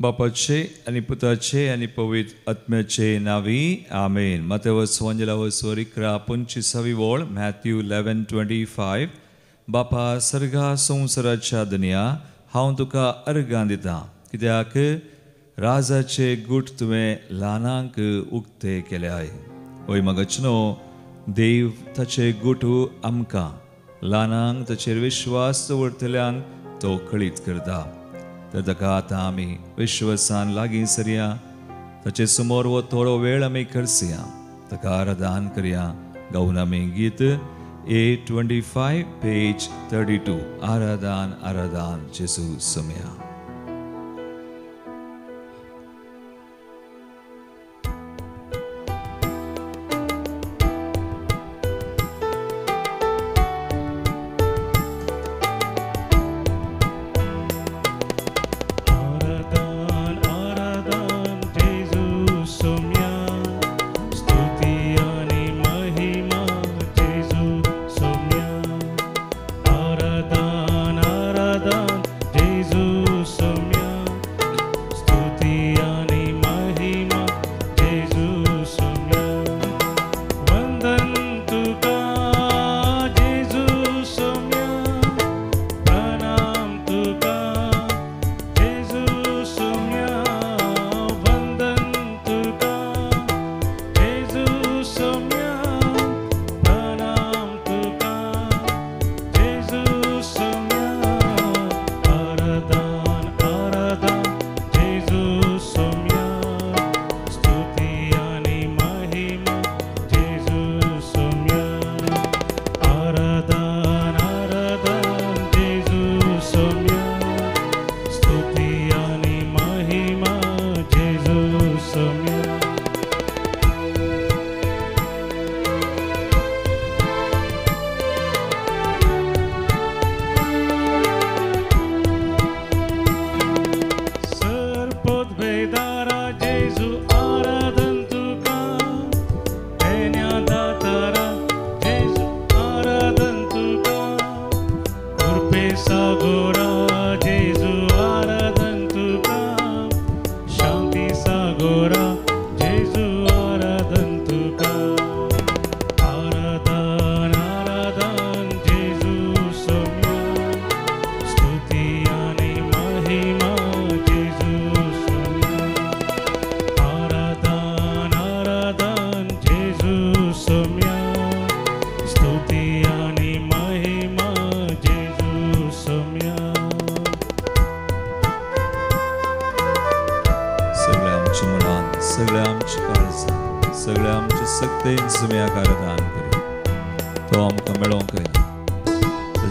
बापाचे आणि पुताचे आणि पवित्र आत्म्याचे नावी आमेन. मत्तेवस वंजलावस वर 11:25 वोळ मॅथ्यू 11:25. बापा सर्गा संवसाराच्या दुनिया हांव तुका अर्गां दिता, कित्याक राजाचे गुट तुवें ल्हानांक उक्ते केल्याय. ओय मगचनो, देव ताचे गुट आमकां ल्हानांक ताचेर विश्वास दवरतल्यांक तो कळीत करता. तर ताका आतां आमी विश्वासान लागीं सरया, ताचे समोर वो थोडो वेळ आमी करसया, ताका आराधन करया. गाऊन आमी गीत 825 पेज 32 आराधन आराधन जेजू समया.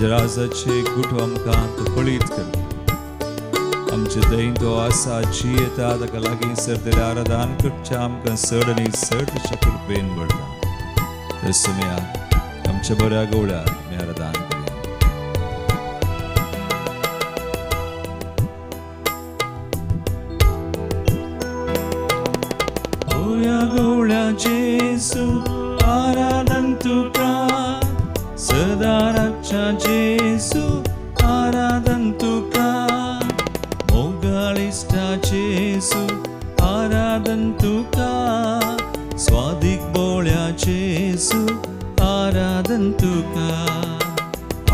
राजाचे गुट आमकां तो कळीत करता. आमचे दैन तो आसा जी येता ताका लागीं सरतेले आराधन करचें आमकां चड आनी चड ताच्या कृपेन भरता. ते सुमयाक आमच्या बऱ्या गवळ्यार आमी आराधन करया. बऱ्या गवळ्या जेजू आराधन तुका, सदाराच्या जेजू आराधन तुका, मोगाळिष्टा जेजू आराधन तुका, स्वादिक बोळ्या जेजू आराधन तुका.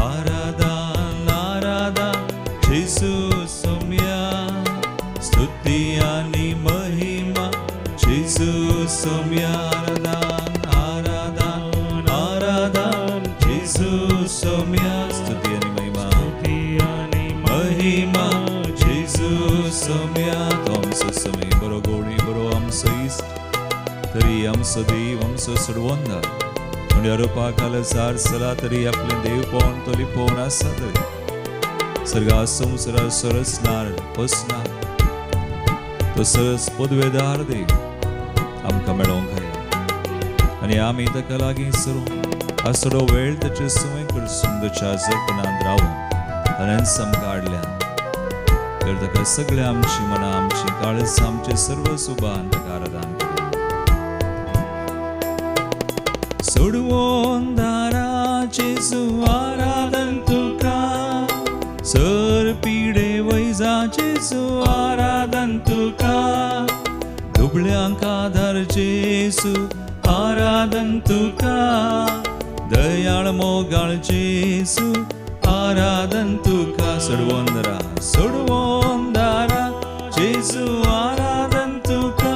आराधन आराधन जेजू सौम्या, स्तुती आनी महिमा जेजू सौम्या. आराधन आराधन जेजू सौम्या, स्तुती आणि महिमा जेजू सौम्या. तो आमचो समय बरो गोडी बरो आमचो इश्ट, तरी आमचो देव आमचो सोडवंदार. म्हणजे रोपाक आलसार चला तरी आपले देव पळोवन तो लिपोवन आसा. तरी सर्गा संवसारार सरसनार बसनार तो सरस पदवेदार देव आमकां मेळोवंक जाय. आनी आमी ताका लागीं सरून आसडो वेळ ताचे सुवें करसून ताच्या जतनांत रावून ताणें समकाडल्यान. तर ताका सगळ्या आमची मनां आमची काळज आमचे सर्व सुबान ताका आराधन करया. सोडवोन दारा जेजू आराधन तुका, सर पिडे वै वैजा जेजू आराधन तुका दुबळ्यांक आधार जेजू आराधन तुका दयाळ मोगाळ जेजू आराधन तुका सोडवोंदारा जेजू आराधन तुका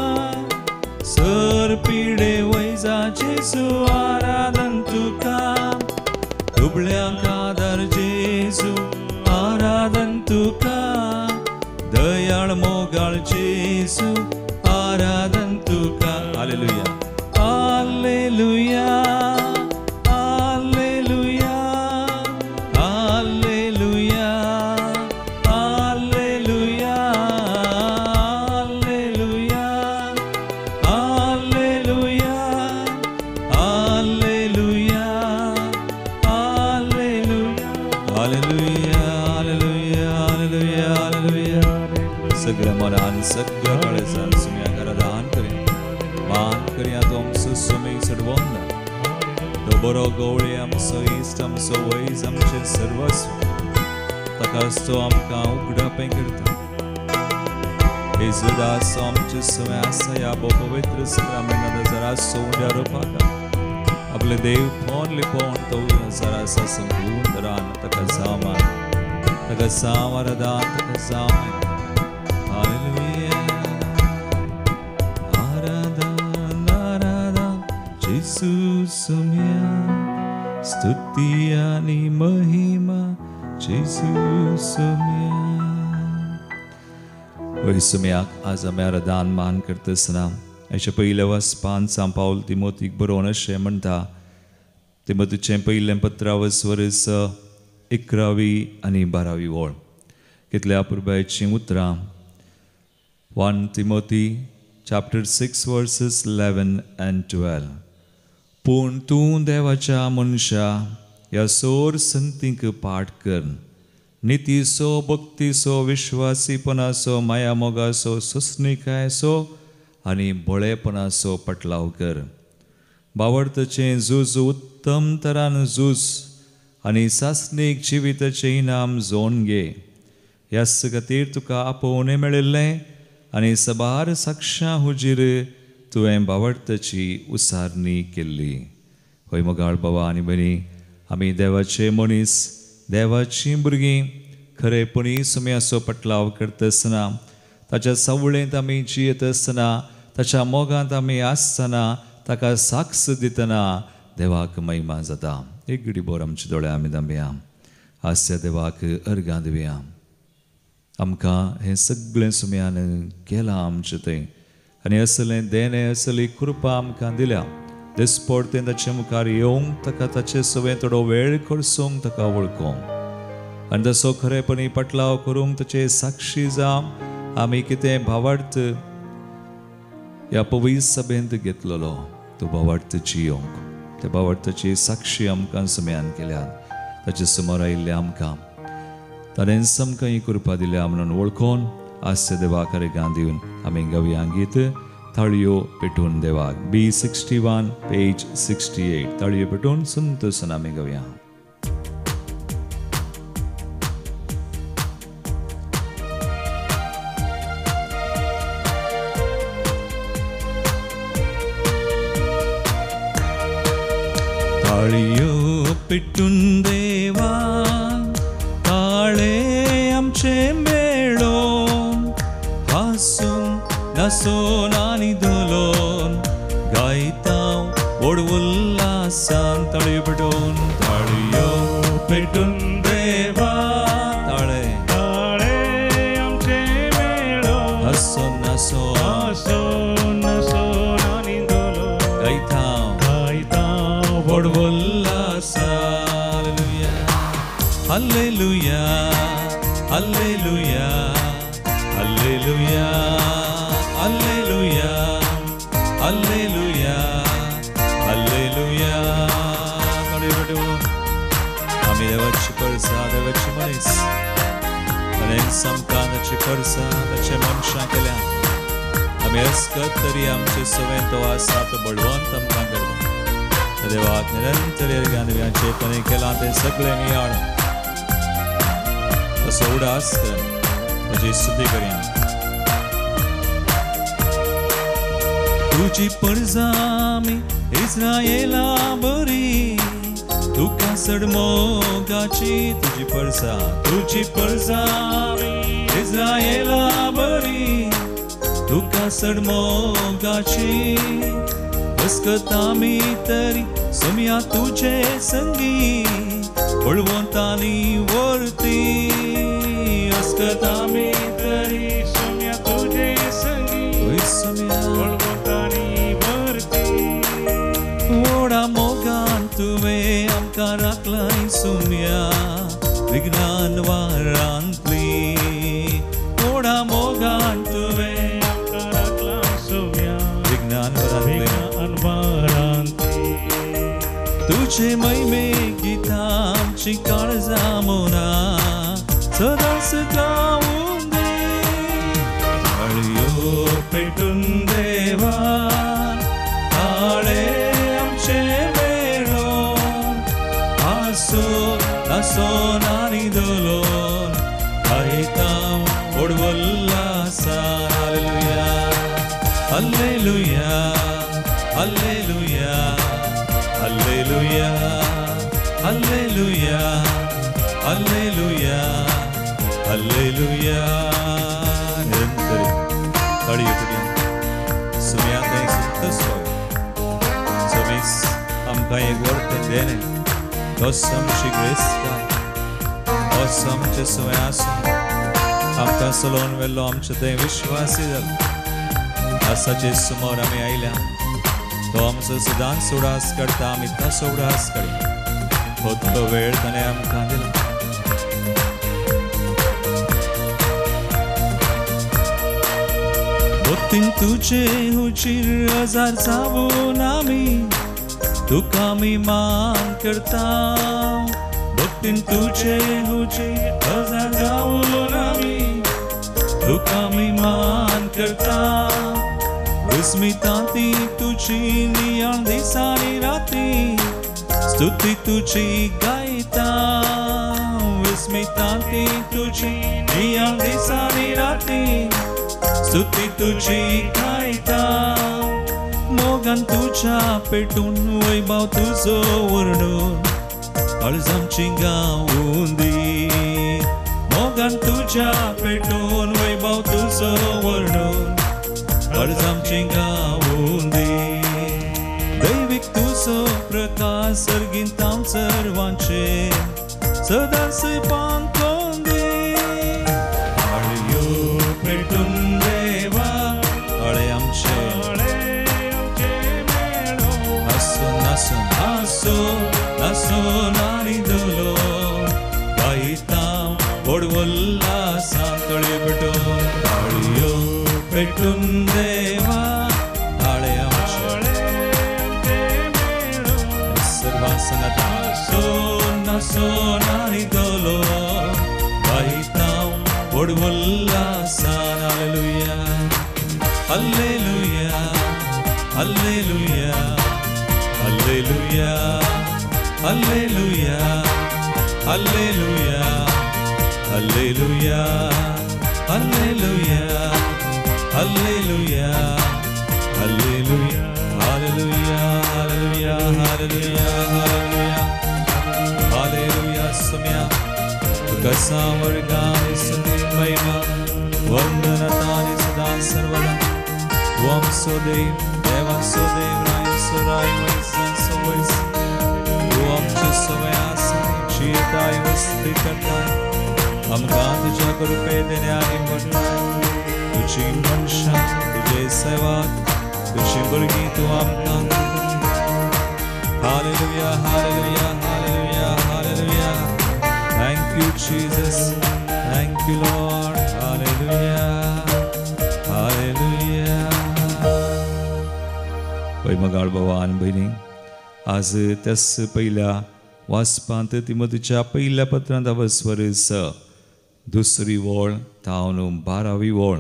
सर पिडे वैजा जेजू आराधन तुका दुबळ्यांक आधार जेजू आराधन तुका दयाळ मोगाळ जेजू आराधन तुका हालेलुया हालेलुया सगळं काळेसान सुम्या घरादान करेन मान करया तुमचो सुमी सडवोंदा तो बरो गवळी आमचो इश्ट आमचो वैज आमचे सर्वस्व ताकाच तो आमकां उगडापें करता येजूदास आमचे सुम्या आसा ह्या पवित्र सक्रामेंतांत जरा सोंड्या रोपाका आपले देव फोन लिपोवन तो जरा आसा संपूर्ण रान ताका सामारदान ताका सामाय सुम्या स्तुती आणि महिमा जेजू सुम्या वय सुम्याक आज आमी आराधन मान करतना हेचे पयले वचपान सान पावल तिमोथीक बरोवन अशें म्हणटा तिमोथीचें पयलें पत्रावस वर्स 11वी आनी 12वी ओळ कितल्या पुर्बायचीं उतरां 1 Timothy chapter 6 verses 11 and 12 पूण तूं देवाच्या मनशा ह्या सोर संतींक पाठ कर नितीसो भक्तीसो विश्वासीपणासो माया मोगासो सुस्निकायसो आनी बळेपणाचो पटलाव कर बावडतचें झूज उत्तम तरान झूज आनी सासणीक जिविताचें इनाम जोन घे ह्या खातीर तुका आपोवणें मेळिल्लें आनी सबार साक्षां हुजीर तुवें बावडताची उसारणी केल्ली होय मोगाळ बाबा आनी भयणी आमी देवाचे मनीस देवाची भुरगीं खरेपणी सुम्याचो पटलाव करतना ताच्या सवळेंत आमी जियेत आसतना ताच्या मोगांत आमी आसतना ताका साक्ष दितना देवाक महिमा जाता एक घडी बोर आमचे दोळे आमी धांबया हास्य देवाक अर्गां दिवया आमकां हें सगळें सुम्यान केलां आमचें थंय आनी असलें देणें असली कृपा आमकां दिल्या दिसपडतें ताचे मुखार येवंक ताका ताचे सवें थोडो वेळ करसूंक ताका वळखूंक आनी तसो खरेपणी पटलाव करूंक ताचे साक्षी जावं आमी कितें भावार्थ ह्या पवित्र सभेंत घेतलेलो तो भावार्थ जियोंक त्या भावार्थाची साक्षी आमकां सुम्यान केल्यात ताचे समोर आयिल्ले आमकां ताणें समकां ही कृपा दिल्या म्हणून वळखून हास्य देवाक अर्गां दिवन आमी गावया गीत ताळयो पेटून देवाक B61 पेज 68 ताळयो पेटून संतोषान आमी गावया ताळयो पेटून देवा ताळे आमचे मेळोन हासून नासून आनी धोलोन गायतां व्हड उल्हासान ताळयो पेटून देवा ताळे ताळे आमचे मेळोन हासून नासून आनी धोलोन गायतां व्हड उल्हासान Hallelujah, hallelujah, hallelujah, hallelujah, hallelujah, hallelujah. आमी देवाची परसा देवाची मनीस ताणें समकानाची परसा ताचे मनशां केल्या आमी अस्कत तरी आमचे सवें तो आसा तो बळवंत आमकां करता देवाक निरंतर अर्गां चेतने केलां तें सगळें नियाळ असो उडास कर ताची स्तुती करया. तुझी परजा मी इस्रायेला बरी, तुका सडमोगाची तुझी परजा मी इस्रायेला बरी, तुका सडमोगाची. अस्कता मी तरी सोम्या तुझे संगी, बळवंतानी वरती. अस्कता मी तरी सोम्या तुझे संगी, बळवंतानी वरती. ओडा मोगान तुवे आमकां राखलाय सोम्या, विज्ञान वारांतली. ओडा मोगान तुवे आमकां राखलाय सोम्या, विज्ञान वारांतली. तुझे महिमे गिता आमची काळजा मोना, सदांच गावून दे. हळयो पेटून देवा ताळे आमचे मेळोन, आसोन आनी दोलोन आयतां ओडवल्लासान. Hallelujah hallelujah hallelujah hallelujah hallelujah hallelujah. निरंतर ताळयो करून सुम्या तें सुत्तसोय समीस आमकां एक वर्त देणे. तोच आमची ग्रेस काय, तोच आमचे सुम्या आसून आमकां चलोवन व्हेल्लो आमचे तें विश्वासी जालो. आसाचे समोर आमी आयल्या, तो आमचो सदांच उडास करता. आमी तसो उडास करया. हो तो वेळ ताणें आमकां दिला. भक्तीन तुजे हुजीर हजार जावून आमी तुका आमी मान करता. भक्तीन तुजे हुजीर हजार जावून आमी तुका आमी मान करता. विस्मितांती तुझी नियाळ दिसानी राती, स्तुती तुझी गायता. विस्मितांती तुझी नियाळ दिसानी राती, स्तुती तुझी गायता. मोगान तुझ्या पेटून वैभव तुझो वर्णून, काळज आमची गावून दी. मोगान तुझ्या पेटून वैभव तुझो वर्णून, काळज आमची गावून दी. दैवीक तुझो प्रकाश सर्गींतां सर्वांचेर सदांच पांकोन दी. हळयो पेटून देवा ताळे आमचे आसून आसून आसून आनी दोलोन गायतां ओडवल्लासान. ताळयो पेटून ताळयो पेटून देवा ताळे आमचे सर्वांसंगत आसून आनी दोलोन गायतां ओडवल्लासान. Hallelujah hallelujah hallelujah hallelujah hallelujah hallelujah hallelujah hallelujah hallelujah hallelujah hallelujah hallelujah hallelujah hallelujah. सम्या तुका सावर्गानि स्तुति महिमा वंदनतानि सदा सर्वदा. त्वमसो देव देवासो देव रायसो राय वैसासो वैस. तू आमचे सवय आसनी जियेताय वस्ती करताय. आमकां तुज्या कृपे देण्यानी म्हणटाय. तुझी मनशा तुझे सेवाक तुझी भुरगीं तूं आमकां. Hallelujah hallelujah hallelujah hallelujah. Thank you Jesus, thank you Lord. Hallelujah hallelujah. पैमगाळ भवान भयणी, आज त्याच पहिल्या वाचपांत तिमोथेच्या पहिल्या पत्रांत वर्स दुसरी वळ तावन 12वी वळ.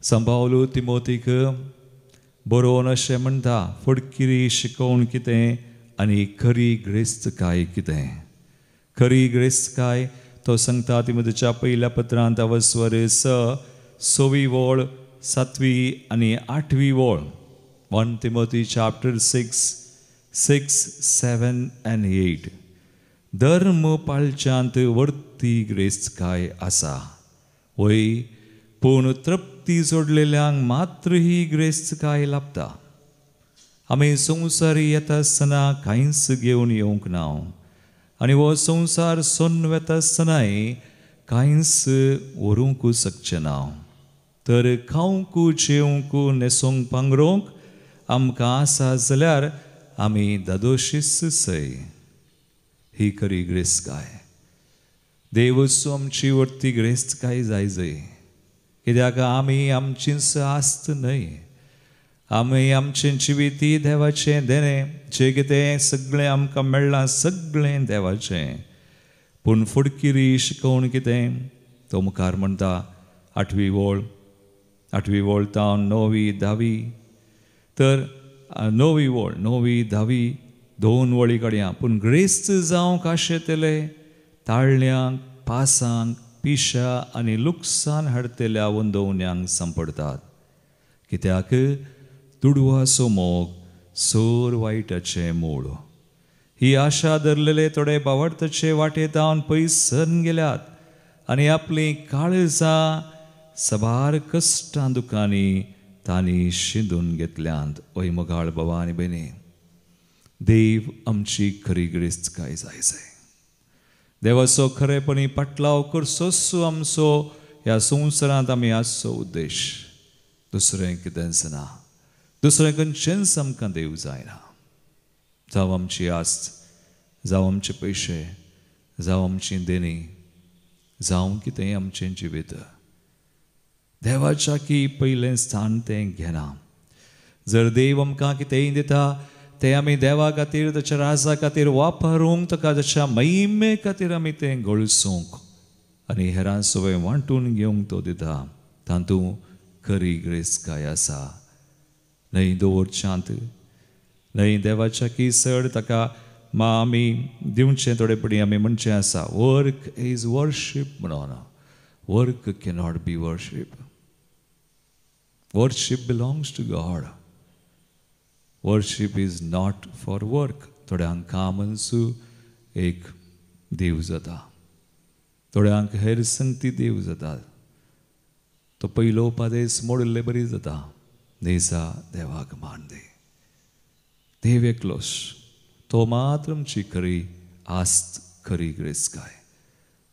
सांबावलो तिमोथीक बरोवन अशें म्हणटा, फडकिरी शिकोवन कितें आनी खरी ग्रेस्त काय कितें. खरी ग्रेस्त काय तो सांगता तिमोथेच्या पहिल्या पत्रांत अवस्वर 6वी ओळ 7वी आनी 8वी ओळ 1 Timothy chapter 6, 7 and 8. धर्म पाळच्यांत वर्ती ग्रेस्त काय आसा वय पूण तृप्ती जोडलेल्यांक मात्र ही ग्रेस्त काय लाभता. आमी संवसारी येता आसतना कांयच घेवन येवंक ना आनी हो संवसार सोन वेता आसतनाय कांयच व्हरूंक शकचे ना. तर खावंक जेवंक न्हेसोंक पांघरूंक आमकां आसा जाल्यार आमी दादोशीच सय. ही खरी ग्रेस्त काय. देवचो आमची वर्ती ग्रेस्त काय जाय जय. कित्याक आमी आमचीच आस्त न्हय. आमी आमचें जिवीत देवाचें देणें. जें कितें सगळें आमकां मेळ्ळां सगळें देवाचें. पूण फुडकिरी शिकोवन कितें तो मुखार म्हणटा 8वी ओळ तावन 9वी 10वी. तर 9वी ओळ 9वी 10वी 2 वळी काडया. पूण ग्रेस्त जावंक आशेतले ताळल्यांक पासांक पिशा आनी लुकसाण हाडटल्या वंदवण्यांक सांपडतात. कित्याक दुडवाचो मोग सोर वायटाचें मूळ. ही आशा धरलेले थोडे बावडताचे वाटेतावन पयस सरून गेल्यात आनी आपली काळजां सबार कश्टां दुखांनी तांणी शिंदून घेतल्यांत. ओय मोगाळ भावा आनी भयणी, देव आमची खरी ग्रेस्त काय जाय जाय. देवाचो खरेपणी पाटलाव करचो आमचो ह्या संवसारांत आमी आसचो उद्देश. दुसरें कितेंच ना. दुसरें खंयचेंच आमकां देव जायना. जावं आमची आस्त, जावं आमचे पयशे, जावं आमची देणी, जावं कितेंय आमचें जिवीत. देवाच्या की पयलें स्थान तें घेना. जर देव आमकां कितेंय दिता तें आमी देवा खातीर ताच्या राजा खातीर वापरूंक ताका ताच्या महिमे खातीर आमी तें गळसूंक आनी हेरां सवय वांटून घेवंक तो दिता. तातूंत खरी ग्रेस्त काय आसा. न्हय दवरच्यांत न्हय देवाच्या की चड ताका आमी दिवचें थोडेपणी आमी म्हणचें आसा वर्क इज वर्शीप म्हणून. Work cannot be worship. Worship belongs to God. Worship is not for work. थोड्यांक कामच एक देव जाता. थोड्यांक हेर संगती देव जातात. तो पयलो उपादेश मोडले बरी जाता. देसा देवाक मान दे. देव एकलोच तो मात्र आमची खरी आस्त खरी ग्रेस्त काय.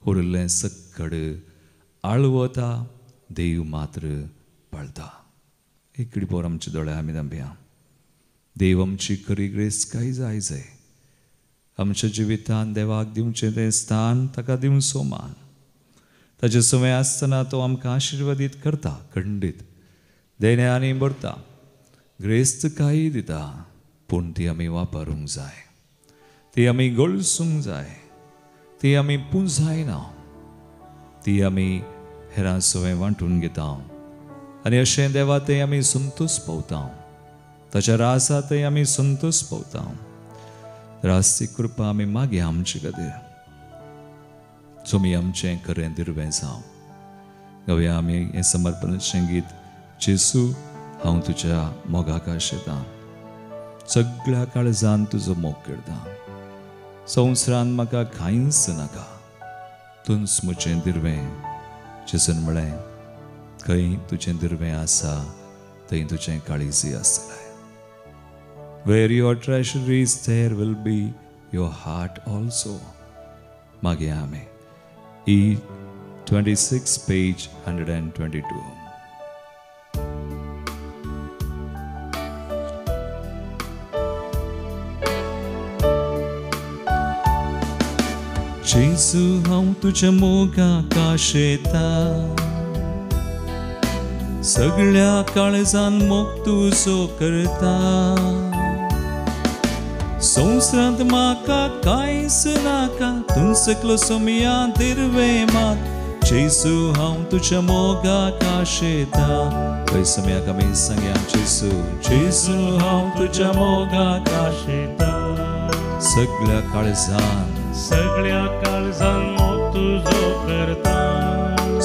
उरलें सक्कड आळवता देव मात्र पळता. इकडी पोर आमचे दोळे आमी धांबया. देव आमची खरी ग्रेस्त काय जाय जाय. आमच्या जिवितांत देवाक दिवचें तें स्थान ताका दिवचो मान. ताचे समय आसतना तो आमकां आशिर्वादीत करता. खंडीत देण्यांनी भरता. ग्रेस्त काय दिता. पूण ती आमी वापरूंक जाय. ती आमी गळसूंक जाय. ती आमी पुंजायना. ती आमी हेरां सवय वांटून घेता आनी अशें देवा तें आमी संतोश पावता. ताच्या रासा थंय आमी संतोश पावता. रास्ती कृपा आमी मागया आमचे खातीर. तुमी आमचें खरें दिर्वें जावं. गावया आमी हें समर्पणाचें गीत. जेसू हांव तुज्या मोगाक आशेतां. सगळ्या काळजान तुजो मोग करतां. संवसारांत म्हाका कांयच नाका. तूंच म्हजें दिर्वें. जेसून म्हळें खंय तुजें दिर्वें आसा थंय तुजें काळीजय आसतलें. Where your treasure is, there will be your heart also. मागया आमी. E26 page 122. जेसू हांव तुज्या मोगाक आशेतां. सगळ्या काळजान मोग तुजो करता. संवसारांत म्हाका कांयच नाका. तुमचो एकलो सोमया दिर्वें मात. जेसू हांव तुज्या मोगाक आशेतां. पळय सोमयाक आमी सांगया जेसू. जेसू हांव तुज्या मोगाक आशेतां. सगळ्या काळजान मोग तुझो करता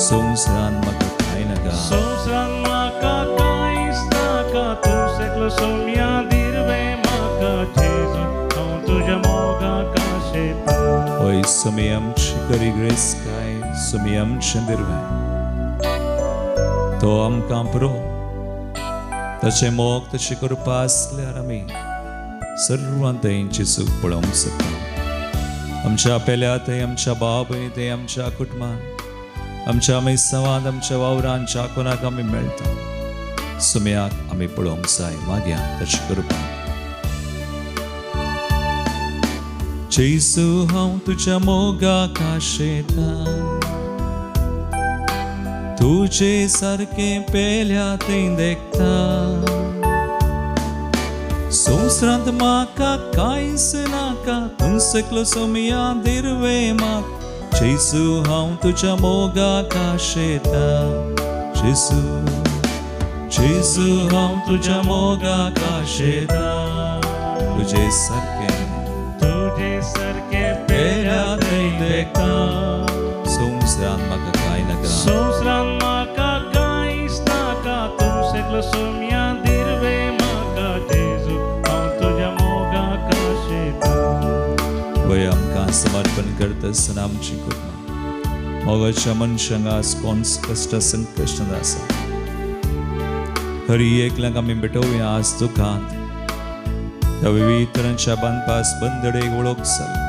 सोंसरान म्हाका कांय नाका संवसारान म्हाका कांयच नाका तूं सेकलो सोम्या दिरवे म्हाका जेजू हांव तुज्या मोगाक आशेता ओय सुमी आमची करी ग्रेस्काय सुमी आमचें दिरवें तो आमकां पुरो तशें मोग तशें करपा आसल्यार आमी सर्वांत तेंची सूख पळोवंक शकता आमच्या पेल्या थंय आमच्या भाव भयणी थंय आमच्या कुटुंबांत आमच्या मेसांवांत आमच्या वावरांत ज्या कोणाक आमी मेळटा सुम्याक आमी पळोवंक जाय मागया तशें करपाक जेजू हांव तुज्या मोगाक आशेता तुजे सारकें पेल्या थंय देखता संवसारांत म्हाका कांयच नाका तूं सकलो सोम्या दिरवे म्हाका जेजू हांव तुज्या मोगाक आशेता जेजू जेजू हांव तुज्या मोगाक आशेता तुजे सारकें पेल्या थंय देखता संवसारांत म्हाका कांय नाका संवसारान म्हाका कांयच नाका तूं सेकलो सोम्या दिरवे म्हाका जेजू हांव तुज्या मोगाक आशेता वय आमकां समर्पण करता आसतना आमची कुटुंबां मोगाच्या मनशांक आज कोण कश्ट संकश्ट आसा खरी एकल्यांक आमी भेटोवया आज दुखांत त्या विविध तरांच्या बांदपास बंदडेक वळख जाल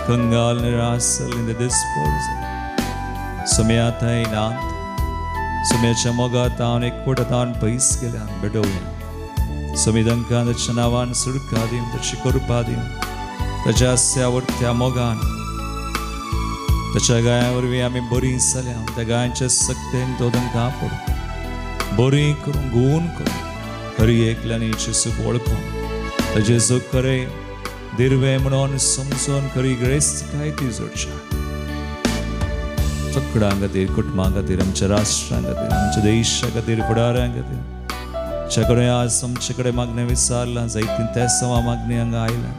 कंगाल निरासल इन द डिस्पोजल सुम्या थंय नात सुम्याच्या मोगात हांव एकवटात हांव पयस गेल्यान भेटोवया सुमी तांकां ताच्या नांवान सुडका दिवन ताची कृपा दिवन ताच्या आस्यावरत्या मोगान ताच्या गाया वरवीं आमी बरीं जाल्या त्या गायांच्या सक्तेन तो तांकां पडूं बरीं करून गुण करून खरी एकल्यानीची सूख वळखून ताचे सूख खरें दिरवें म्हणून समजून खरी ग्रेस्तकाय ती जोडच्या सगळ्यां खातीर कुटुंबां खातीर आमच्या राष्ट्रां खातीर आमच्या देशा खातीर फुडाऱ्यां खातीर आमचे कडेन आज आमचे कडेन मागणें विचारलां जायतीं त्या सवा मागणी हांगा आयल्यां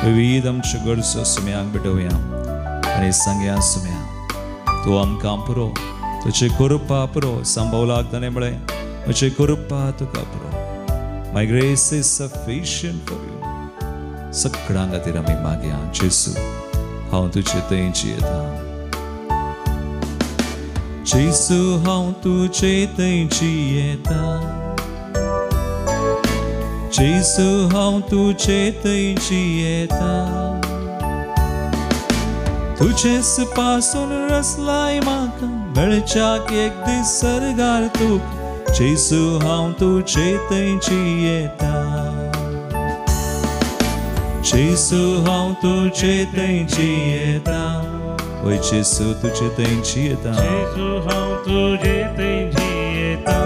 विविध आमच्यो गरजो सुम्यांक भेटोवया आनी सांगया सुम्या तूं आमकां पुरो तुजी कृपा पुरो सांबावलाक ताणें म्हळें म्हजी कृपा तुका पुरो my grace is sufficient for you सगळ्यां खातीर आमी मागया जेजू हांव तुजे थंय जियेता जेजू हांव तुजे थंय जियेता जेजू हांव तुजे थंय जियेता तुजेच पासून रसलाय म्हाका मेळच्याक एक दीस सर्गार तुका जेजू हांव तुजे थंय जियेता जेजू हांव तुजे थंय जियेता ओय जेजू तुजे थंय जियेता जेजू हांव तुजे थंय जियेता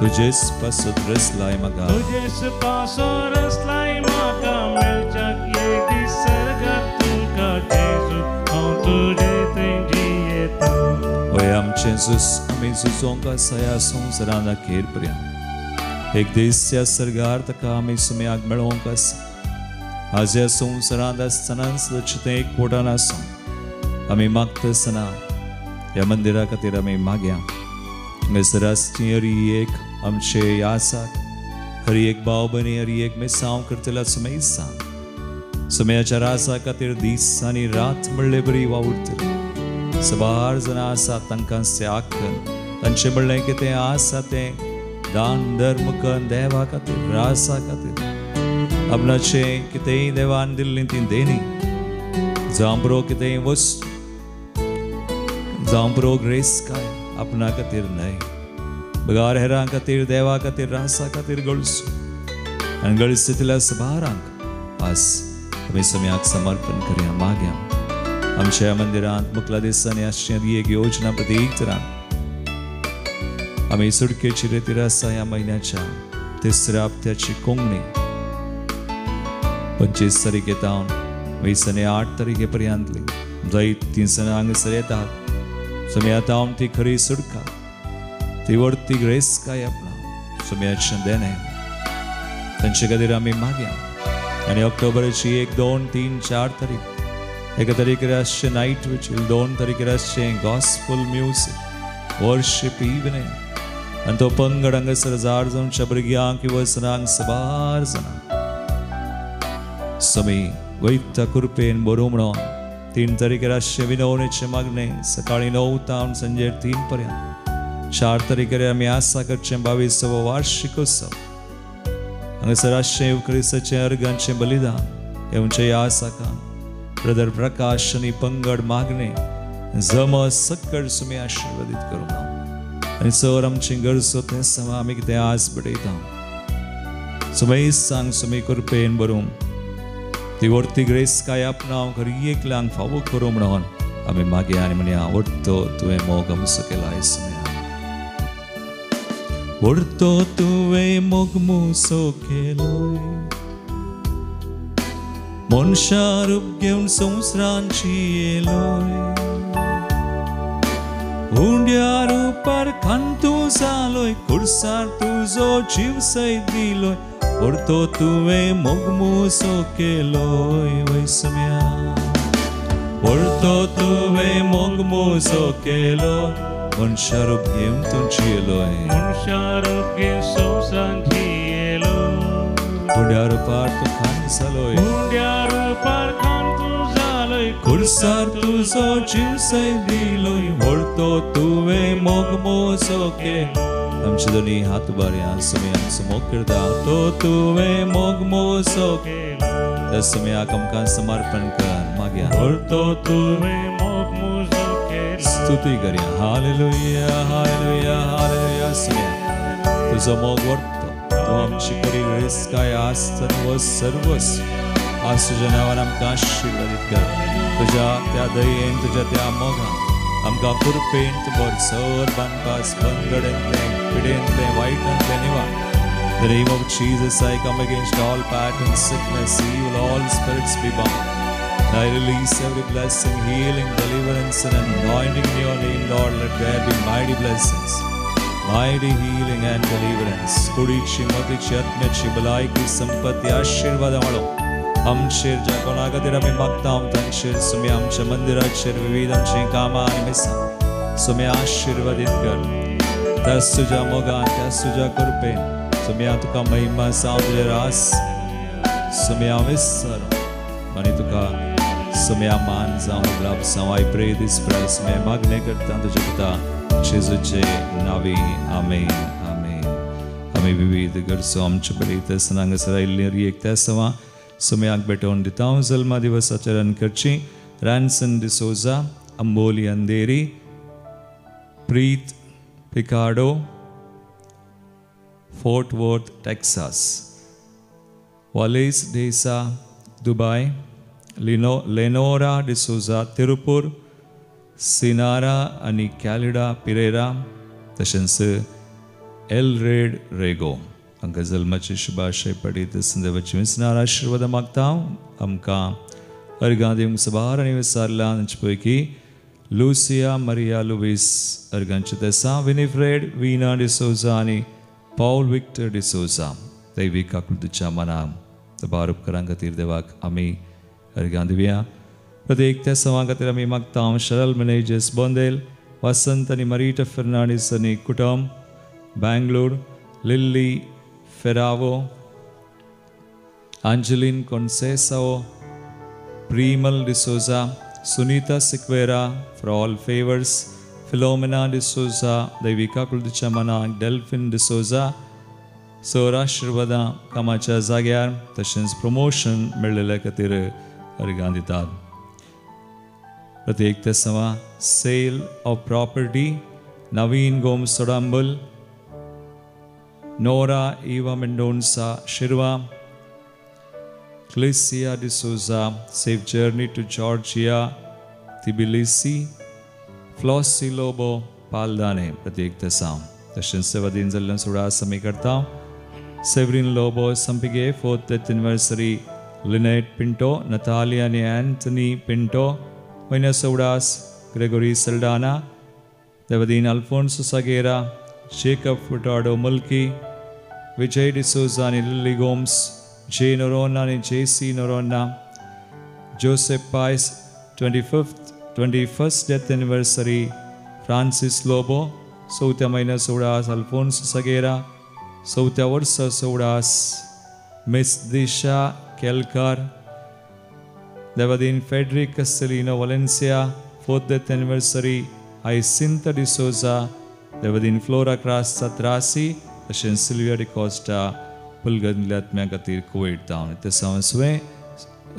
तुजेच पासून रसलाय म्हाका तुजेच पासून रसलाय म्हाका मेळच्याक एक दीस सर्गार तुका जेजू हांव तुजे थंय जियेता ओय आमचे जेजूस आमी झुजोंक आसा ह्या संवसारांत अखेर पर्यंत एक दीस ह्या सर्गार ताका आमी सुम्याक मेळोवंक आसा आज ह्या संवसारांत आसतना सुद्दां तें एकवटान आसूं आमी मागता आसतना ह्या मंदिरा खातीर आमी मागया मेसरासची हरी एक आमचे आसात हरी एक भाव भयणी हरी एक मेसांव करतल्या सुमय सांग सुमयाच्या रासा खातीर दीस आनी रात म्हणले बरी वावुरतली सबार जाणां आसात तांकां आखन तांचें म्हणलें कितें आसा तें दान धर्म करून देवा खातीर रासा खातीर आपणाचें कितेंय देवान दिल्लीं तीं देणी जावं बरो कितेंय वस्तू जावं बरो ग्रेस काय आपणा खातीर न्हय बगार हेरां खातीर देवा खातीर रासा खातीर गळसू आनी गळसितल्या सबारांक आज आमी सुम्याक समर्पण करया मागया आमच्या मंदिरांत मुखला दिसांनी आसची एक योजना प्रत्येक तरान आमी सुडकेची रेतीर आसा ह्या म्हयन्याच्या 3ऱ्या हप्त्याची कोंगणी 25 तारीखेतावन 28 तारीखे पर्यंतली जायतीं जाणां हांगासर येतात सुम्यातावन ती खरी सुडका ती व्हरती ग्रेस काय आपणा सुम्याचें देणें तांचे खातीर आमी मागया आनी ऑक्टोबराची 1, 2, 3, 4 तारीख एक तरीके से नाइट विच दोन तरीके से गॉस्पल म्यूजिक वर्शिप इवनिंग आणि तो पंगड हांगासर जार जावनच्या भुरग्यांक वचनांक सबार जाणा स्वामी वैत्य कृपेन बरो म्हणून 3 तारीखेर आसचे विनवणेचे मागणे सकाळी 9 तावन संजे 3 पर्यंत 4 तारीखेर आमी आसा करचे 22वा वार्षिकोत्सव हांगासर आसचे युक्रिस्ताचे अर्गांचे बलिदान येवचे ह्या आसाका ब्रदर प्रकाश आनी पंगड मागणे जम सकट सुमी आशीर्वादीत करूं आणि सर आमची गरजो ते समा आमी कितें आस बडयता सुमय सांग सुमी कृपेन बरोवन ती वर्ती ग्रेस काय आपणाव करी एकल्यांक फावो करूं म्हणून आमी मागया आनी म्हणया वर्तो तुवें मोग आमचो केलाय सुमया वर्तो तुवें मोग मुसो केलोय मनशा रूप घेवन संवसारांची येलोय हुंड्या रूपार खांतू जालोय खुर्सार तुजो जीव सैत दिलोय वर्तो तुवें मोग मुसो केलोय वैसम्या वर्तो तुवें मोग मुसो केलोय मनशा रूप घेवन तुमची येलोय मनशा रूप घेवन संवसारांची येलोय हुंड्या रूपार तू खांत जालोय हुंड्या रूपार खांतू जालोय खुर्सार तुजो जीव सैत दिलोय वर्तो तुवें मोग मुसो केलोय आमचे दोन्ही हात बऱ्या सुमयाक समोर करता तो तुवें मोग मुसो त्या सुमयाक आमकां समर्पण कर मागया वर्तो तुवें मोग मुसो केलोय स्तुती करया हालेलुया हालेलुया हालेलुया सुमया तुजो मोग वर्तो तू आमची बरी ग्रेस काय आसतन व सर्वस आज तुज्या नांवान आमकां आशीर्वादीत कर तुज्या त्या दयेन तुज्या त्या मोगान आमकां कृपेन तूं बरसर बांदपास पंगडेंतलें पिडेंतलें वायटांतलें निवार The name of Jesus I come against all patterns, sickness, evil, all spirits be bound. I release every blessing, healing, deliverance and anointing in your name, Lord. Let there be mighty blessings, mighty healing and deliverance. कुडीची मोतीची आत्म्याची भलायकी संपत्ती आशीर्वाद वाडो आमचेर ज्या कोणा खातीर आमी मागता तांचेर सुमी आमच्या मंदिराचेर विविध आमची कामां आनी मिसां सुमी आशीर्वादीत कर त्याच तुज्या मोगान त्याच तुज्या कृपेन सुमी तुका महिमा जावं तुजेर आस सुमी विस्सर आनी तुका सुमी मान जावं लाभ जावं आय प्रे दीस प्रेयर सुमी मागणे करता तुजे पिता जेजूचे नांवी आमेन आमेन आमी विविध गरजो आमचे बरी तेसन हांगासर आयिल्ली एक तेसवा सुमयाक भेटोवन दिता जल्मा दिवसाचेर करची Ranson D'Souza Amboli Andheri Preet Picardo Fort Worth Texas Wallace D'Sa Dubai Lenora D'Souza Tiruppur Sinara आनी कॅलिडा पिरेरा तशेंच एल रेड रेगो हांकां जल्माची शुभाशय पडीत देवाची विसनार आशिर्वाद मागता आमकां अर्गां दिवंक सबार आनी विसारला तांचे पैकी लुसिया मरिया लुईस अर्गांचे तेसा विनिफ्रेड वीना डिसोजा आनी पॉल विक्टर डिसोजा दैवीक आकृतीच्या मनाक बार उपकारां खातीर देवाक आमी अर्गां दिवया प्रत्येक त्या सवां खातीर आमी मागता शरल मेनेजेस बोंदेल वसंत आनी मरीटा फर्नांडीस आनी कुटुंब Bangalore Lillie Ferrao Angeline Concesao, Primal D'Souza, Sunita Siqueira for all favors, Philomena D'Souza, Devika Kulduchamana, Delphine D'Souza, Sora Shirvada, Kamacha Zagyar, Tashins promotion, Merlele Katir Ariganditad. Pratik Tesama, sale of property, Naveen Gomes Sodambul, Nora Eva Mendonça Shirva, Clicia D'Souza, safe journey to Georgia, Tbilisi, Flossie Lobo, Paldane, Pratik Tesam. Tashin Sevadin Zalan Sura Samikarta, Severin Lobo, Sampige, 4th death anniversary, Lynette Pinto, Natalia and Anthony Pinto, Vina Saudas, Gregory Saldana, Devadin Alfonso Sagera, Jacob Furtado Mulki, Vijay D'Souza and Lily Gomes, J. Norona and J.C. Norona, Joseph Pais, 21st death anniversary Francis Lobo, 4थ्या महिन्यात सोडास Alphonse Sequeira, 4थ्या वर्सा सोडास Miss Disha Kelkar, देवादीन Frederick Castellino Valencia, 4th death anniversary Jacinta D'Souza, देवादीन Flora क्रास सत्रासी, तशेंच सिल्विया डिकोस्टा पुलगंदल्या आत्म्या खातीर कुवेट तावन ते सांसवे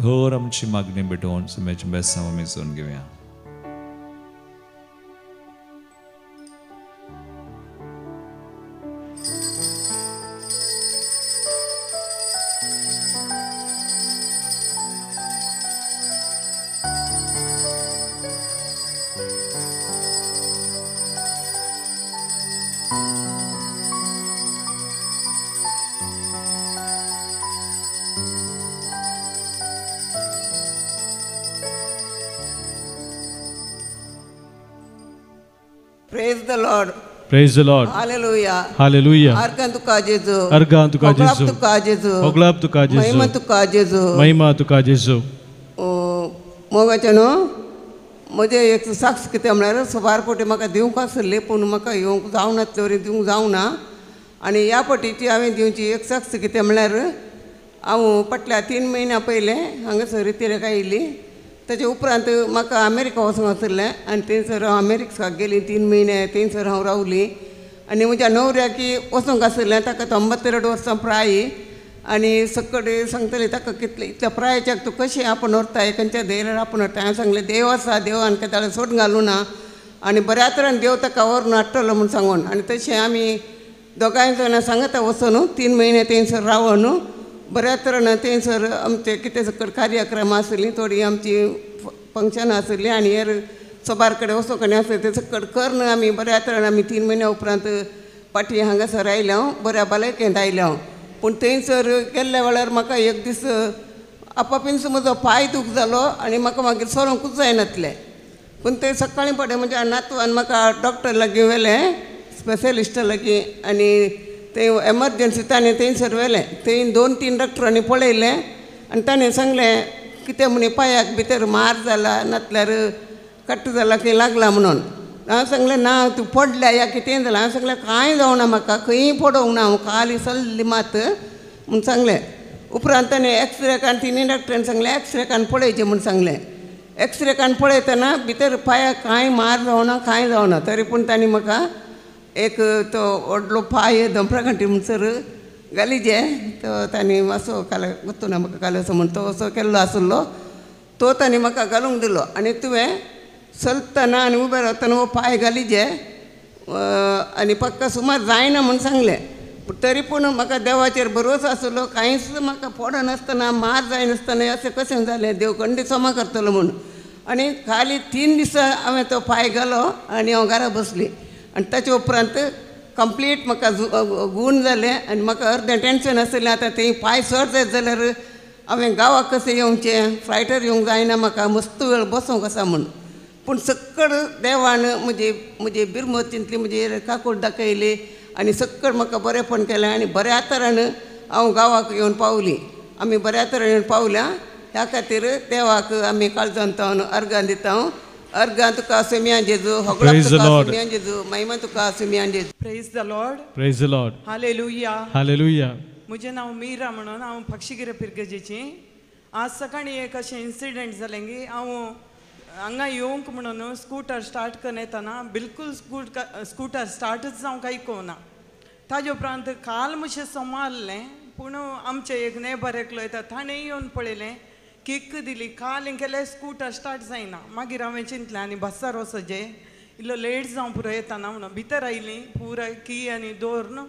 हर आमची मागणी भेटोवन सुमेच्या बेसांव आमी जोन घेवया. Praise the Lord. Praise the Lord. Hallelujah. Hallelujah. Arkan tuka Jesu. Argan tuka Jesu. Tuka Jesu. Oglab tuka Jesu. Mahima tuka Jesu. महिमा तुका जेजू. मोगाच्यानो म्हजे एक साक्ष कितें म्हणल्यार सबार पोटी म्हाका दिवंक आसली पूण म्हाका येवंक जावना तरी दिवंक जावना आनी ह्या पटीची हांवें दिवची एक साक्ष कितें म्हणल्यार हांव फाटल्या 3 म्हयन्या पयलें हांगासर रितीरेक आयिल्ली. ताचे उपरांत म्हाका अमेरिका वचूंक आसलें आनी थंयसर हांव अमेरिकाक गेली 3 म्हयने थंयसर हांव रावली आनी म्हज्या णवऱ्याकी वचूंक आसलें ताका 92 वर्सां प्राय आनी सकट सांगतलें ताका कितले इतल्या प्रायाच्याक तूं कशें आपण व्हरता खंयच्या धैर्यार आपण व्हरता हांवें सांगलें देव आसा देवान केदाळे सोडून घालूं ना आनी बऱ्या तरेन देव ताका व्हरून हाडटलो म्हूण सांगून आनी तशें आमी दोगांय जाणां सांगता वचून 3 म्हयने थंयसर रावन बऱ्या तरेन थंयसर आमचे कितें सकट कार्यक्रम आसली थोडी आमची फंक्शनां आसलीं आनी हेर सबार कडेन वचूंक आसली ते सकट करन आमी बऱ्या तरेन आमी 3 म्हयन्या उपरांत फाटीं हांगासर आयल्या बऱ्या भलायकेंत आयल्या पूण थंयसर गेल्ल्या वेळार म्हाका एक दीस आपापीन म्हजो पांय दूख जालो आनी म्हाका मागीर सरोंकूच जायनासलें पूण ते सकाळीं फडें म्हज्या नातवान म्हाका डॉक्टर लागीं व्हेलें स्पेशलिस्टा लागीं आनी ते एमर्जन्सी ताणें थंयसर व्हेलें थंय 2-3 डॉक्टरांनी पळयलें आनी ताणें सांगलें कितें म्हणे पांयाक भितर मार जाला नातल्यार कट्ट जाला खंय लागला म्हणून हांवें सांगलें ना तूं पडल्या या कितें जालां हांवें सांगलें कांय जावना म्हाका खंय पडोंक ना हांव खाली सल्ली मात म्हूण सांगलें उपरांत ताणें एक्सरेकान 3 डॉक्टरांनी सांगलें एक्सरेकान पळयचें म्हूण सांगलें एक्सरेकान पळयतना भितर पांयाक कांय मार जावना कांय जावना तरी पूण तांणी म्हाका एक तो व्हडलो पांय दंपराघांटी म्हणसर गालिजे तो तांणी असो काल गुत्तूना म्हाका काल असो म्हूण तो असो केल्लो आसलो तो तांणी म्हाका घालूंक दिलो आनी तुवें चलतना आनी उबें रावतना हो पांय गालिजे आनी पक्का सुमार जायना म्हूण सांगलें पूण तरी पूण म्हाका देवाचेर भरोस आसलो कांयच म्हाका पडनासतना मार जायनासतना अशें कशें जालें देव खंडी क्षमा करतलो म्हूण आनी खाली 3 दीस हांवें तो पांय घालो आनी हांव घरा बसली आनी ताचे उपरांत कंप्लीट म्हाका गूण जालें आनी म्हाका अर्दें टेंशन आसलें आतां थंय पांय सर जायत जाल्यार हांवें गांवाक कशें येवचें फ्लायटार येवंक जायना म्हाका मस्त वेळ बसूंक आसा म्हूण पूण सक्कड देवान म्हजे बिरमतींतली म्हजी काकूट दाखयली आनी सक्कड म्हाका बरेंपण केलें आनी बऱ्या तरेन हांव गांवाक येवन पावली आमी बऱ्या तरेन येवन पावल्या ह्या खातीर देवाक आमी काळजांत अर्गां दिता अर्गां तुका सुम्यान जेजू होगळाक तुका सुम्यान जेजू महिमा तुका सुम्यान जेजू praise the Lord Praise the Lord. Hallelujah Hallelujah. म्हजें नांव मीरा म्हणून हांव पक्षीगिरे पिरगजेची आज सकाळीं एक अशें इन्सिडंट जालें की हांव हांगा येवंक म्हणून स्कूटर स्टार्ट करून येतना बिलकुल स्कूटर स्टार्टच जावंक आयकोना ताजे उपरांत काल मातशें संबाळलें पूण आमचे एक नेबर एकलो येता ताणें येवन पळयलें किक दिली काल केलें स्कूटर स्टार्ट जायना मागीर हांवें चिंतलें आनी बसार वचचें इल्लो लेट जावं पुरो येताना म्हणून भितर आयलीं पुराय की आनी दवरून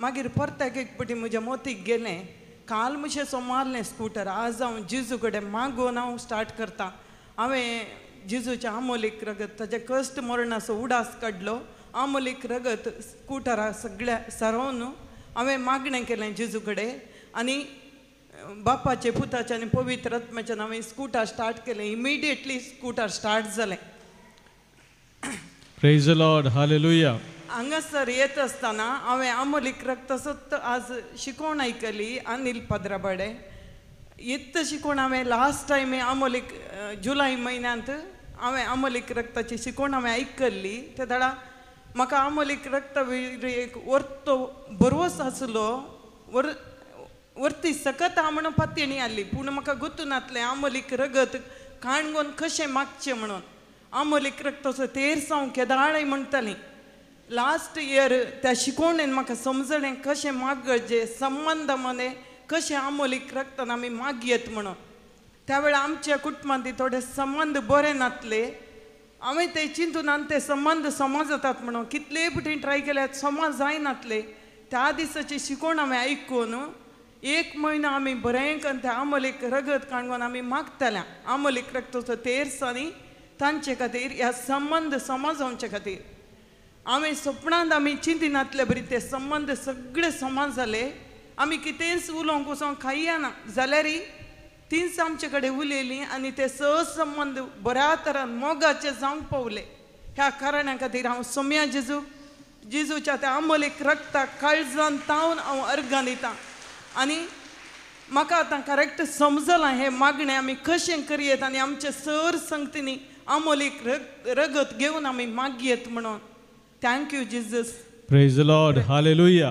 मागीर परत एक पटी म्हज्या मोतीक गेलें काल मातशें सोमारलें स्कूटर आज हांव जिजू कडेन मागोवन हांव स्टार्ट करतां हांवें जिजूच्या आमोलीक रगत ताजे कश्ट मरणाचो उडास काडलो आमोलीक रगत स्कूटरा सगळ्या सारोवन हांवें मागणें केलें जिजू कडेन आनी बापाचे पुताचे आनी पवित्र आत्म्याच्यान हांवें स्कूटर स्टार्ट केलें इमिडिएटली स्कूटर स्टार्ट जालें Praise the Lord. Hallelujah. हांगासर येत आसतना हांवें आमोलीक रगत सत्त आज शिकोवण आयकली अनिल पद्राबडे इततं शिकून हांवें लास्ट टायम आमोलीक जुलय म्हयन्यांत हांवें आमोलीक रक्ताची शिकवण हांवें आयकल्ली. त्या दाडा म्हाका आमोलीक रक्त एक वर्तो बरोवस आसलो. वर्ती सकत हांव म्हणून पातयणी आसली, पूण म्हाका गुतून नासलें आमोलीक रगत काणगोन कशें मागचें म्हणून. आमोलीक रक्ताचो तेर सावन केदाळय म्हणटालीं. लास्ट इयर त्या शिकवणेन म्हाका समजलें कशें मागचें, संबंद मने कशें आमोलीक रक्तान आमी मागयेत म्हणून. त्या वेळा आमच्या कुटुंबांत थोडे संबंद बरे नासले. हांवें ते चिंतून आनी ते संबंध समाज जातात म्हणून कितले पटीन ट्राय केल्यात समाज जायनासले. त्या दिसाची शिकवण हांवें आयकून 1 म्हयनो आमी बरें करून त्या आमोलीक रगत काणगोन आमी मागताल्या. आमोलीक रक्ताचो तेरसांनी तांचे खातीर ह्या संबंध समाजांचे खातीर. हांवें सपनांत आमी चिंतिनातले बरी ते संबंध सगळे समाज जाले. आमी कितेंच उलोवंक वचोंक खायना जाल्यारय तींच आमचे कडेन उलयलीं आनी ते संबंध बऱ्या तरान मोगाचे जावंक पावले. ह्या कारणा खातीर हांव सोम्या जेजूच्या त्या आमोलीक रक्ताक काळजान तावन हांव अर्गां दितां. आनी म्हाका आतां करेक्ट समजलां हें मागणें आमी कशें करयेत आनी आमच्या सर संगतींनी आमोलीक रगत घेवन आमी मागयेत म्हणून. Thank you Jesus. Praise the Lord. Hallelujah.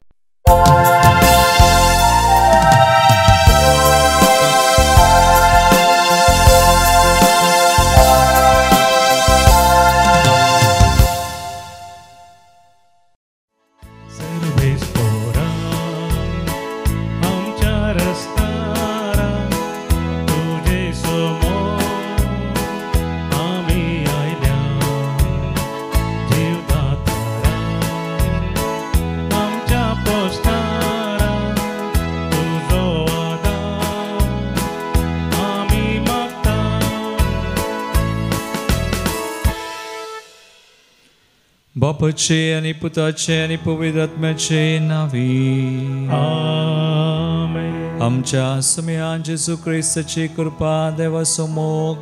बापाचे आणि पुताचे आणि पवित्र आत्म्याचे नावी. Amen. आमच्या सम्या जेजू ख्रिस्ताची कृपा देवाचो मोग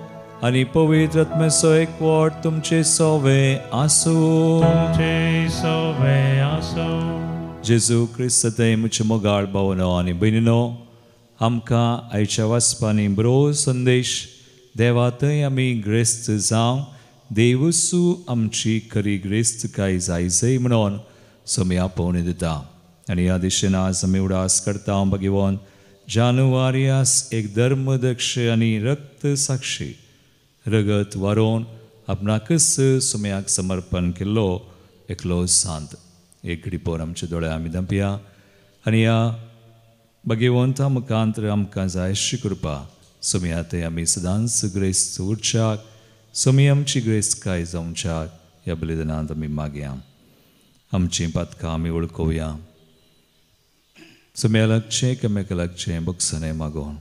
आणि पवित्र आत्म्याचो एकवट तुमचे सोवे आसूं. तुमचे सोवे आसूं. जेजू ख्रिस्त ते मुचे मोगाळ भावनो आणि भयणीनो, आमकां आयच्या वाचपांनी बरो संदेश देवा थंय आमी ग्रेस्त जावं. देवसू आमची खरी ग्रेस्तकाय जायजय म्हणून सोम्या पवनी दिता. आनी ह्या दिशेन आज आमी उडास करता भगवान जानुवारियास एक धर्मदक्ष आनी रक्त साक्षी रगत वारोवन आपणाकच सोम्याक समर्पण केल्लो एकलो सांत. एक घडीपोर आमचे दोळे आमी धांपया आनी ह्या भगवंता मुखांतर आमकां जाय अशी कृपा सोम्या ते आमी सदांच ग्रेस्त उरच्याक, सोमी आमची ग्रेस्तकाय जावच्याक ह्या बलिदानांत आमी मागया. आमची पातकां आमी वळखुया. सोम्या लागचें कमेका लागचें बक्षणे मागोवन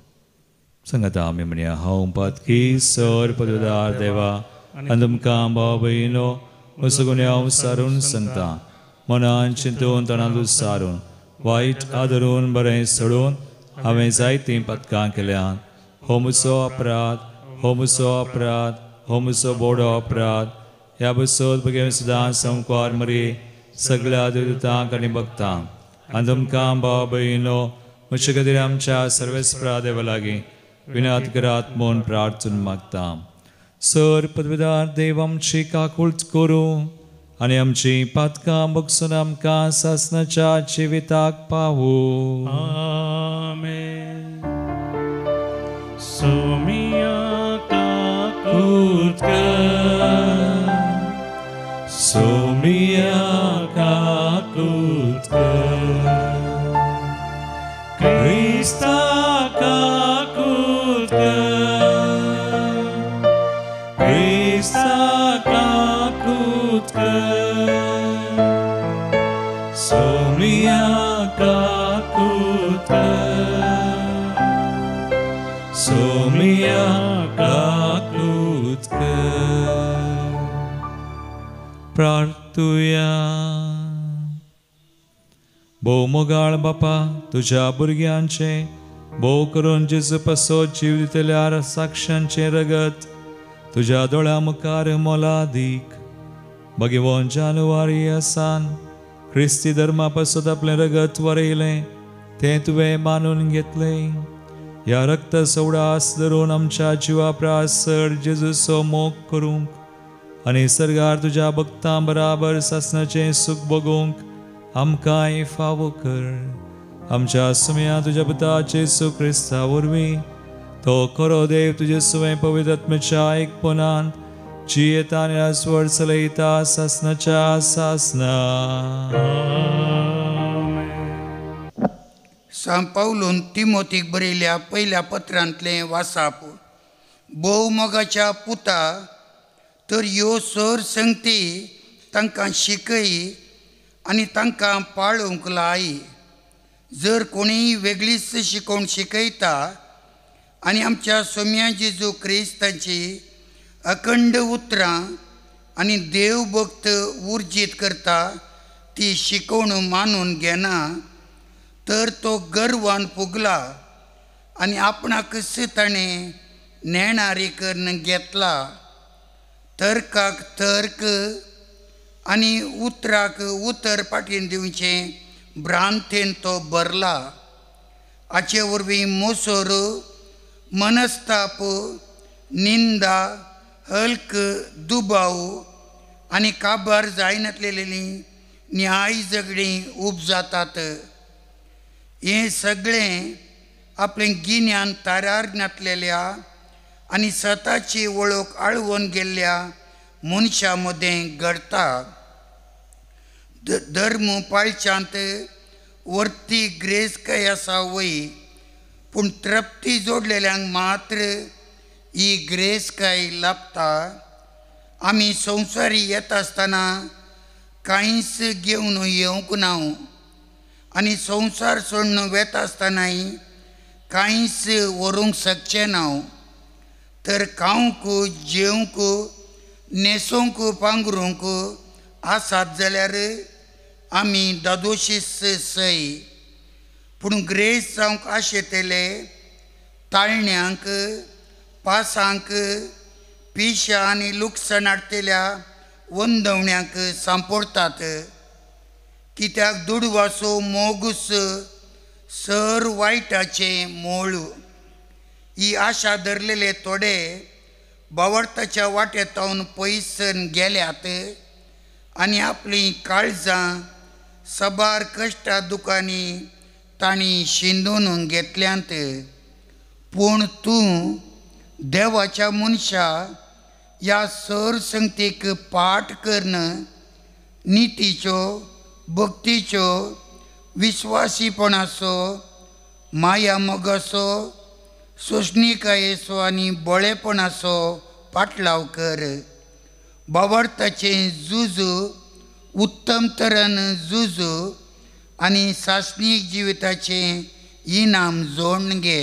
सांगाता आमी म्हणया, हांव पातकी सर पदवेदार देवा आनी तुमकां भाव भयणो असो गुन्यांव हांव सारून सांगता. मनान चिंतून तणांत सारून वायट आदरून बरें सोडून हांवें जायतीं पातकां केल्यात. हो म्हजो अपराध, हो म्हजो अपराध, हो म्हजो बोडो अपराध. ह्या बसत बघे सदांच संवकार मरी सगळ्या देवतांक आनी भक्तांक आनी तुमकां भाव भयणो म्हजे खातीर आमच्या सर्वेस्परा देवा लागीं विनात करात म्हूण प्रार्थना मागता. सर पदवेदार देव आमची काकूळट करूं आनी आमची पातकां बगसून आमकां सासणाच्या जिविताक पावूं. Amen. सोमिया काकूट कर, सोमिया काकूट कर, क्रिस्ता काकूट कर, क्रिस्ता काकूट कर, सोमिया काकूट कर, सोमिया काकूट कर. प्रार्थुया. भोव मोगाळ बापा, तुझ्या भुरग्यांचे भोव करून जेजू पासो जीव दितल्यार साक्षांचे रगत तुझ्या दोळ्या मुखार मोलादीक. भगवान जानुवारियासान ख्रिस्ती धर्मा पासत आपलें रगत वरयलें तें तुवें मानून घेतलें. या रक्त सोडास धरून आमच्या जिवा प्रासर जेजूचो मोग करूंक आनी सर्गार तुज्या भक्तां बराबर सासणाचें सुख भोगूंक आमकांय फावो कर। आमच्या सुम्या तुज्या पुताचे क्रिस्ता वरवीं तो खरो देव तुजे सुवें पवित्र आत्म्याच्या एकपणान जियेता आनी आस्वर चलयता सासणाच्या सासना। सांत पावलोन तिमोथीक बरयल्या पयल्या पत्रांतलें वासाप। भोव मोगाच्या पुता तर ह्यो सर संगती तांकां शिकय आनी तांकां पाळूंक लाय। जर कोणीय वेगळीच शिकोवन शिकयता आनी आमच्या सोम्या जेजू क्रिस्ताची अखंड उतरां आनी देव भक्त उर्जीत करता ती शिकोवन मानून घेना तर तो गर्वान फुगला आनी आपणाकच ताणें नेणारी करून घेतला। तर्काक तर्क आनी उतराक उतर पाटीन दिवचें भ्रांतेन तो भरला। हाचे वरवीं मोसोर मनस्ताप निंदा हल्क दुबाव आनी काबार जायनासलेलीं न्याय झगडीं उपजातात। हें सगळें आपलें गिन्यान तारार घातलेल्या आनी स्वताची वळख आळवून गेल्ल्या मनशा मदें घडटा। धर्म पाळच्यांत वर्ती ग्रेसकाय आसा वय, पूण तृप्ती जोडलेल्यांक मात्र ही ग्रेसकाय लाभता। आमी संवसारी येता आसतना कांयच घेवन येवंक ना आनी संवसार सोडून वेता आसतनाय कांयच व्हरूंक शकचे ना। तर खावंक जेवंक न्हेसोवंक पांघरूंक आसात जाल्यार आमी दादोशीस सय। पूण ग्रेस जावंक आशेतले ताळण्यांक पासांक पिशा आनी लुकसाण हाडटल्या वंदवण्यांक सांपडतात। कित्याक दुडवाचो मोगूस सर वायटाचें मोळ। ही आशा धरलेले थोडे बावडताच्या वाटेतावन पयसन गेल्यात आनी आपलीं काळजां सबार कश्टा दुखांनी तांणी शिंदून घेतल्यांत। पूण तूं देवाच्या मनशा ह्या सर संगतीक पाठ करून नितीच्यो भक्तीच्यो विश्वासीपणाचो माया मोगाचो सोशणिकायेचो आनी बळेपणाचो पाटलाव कर। बावडताचें झूज उत्तम तरेन झूज आनी सासणीक जिविताचें इनाम जोडून घे।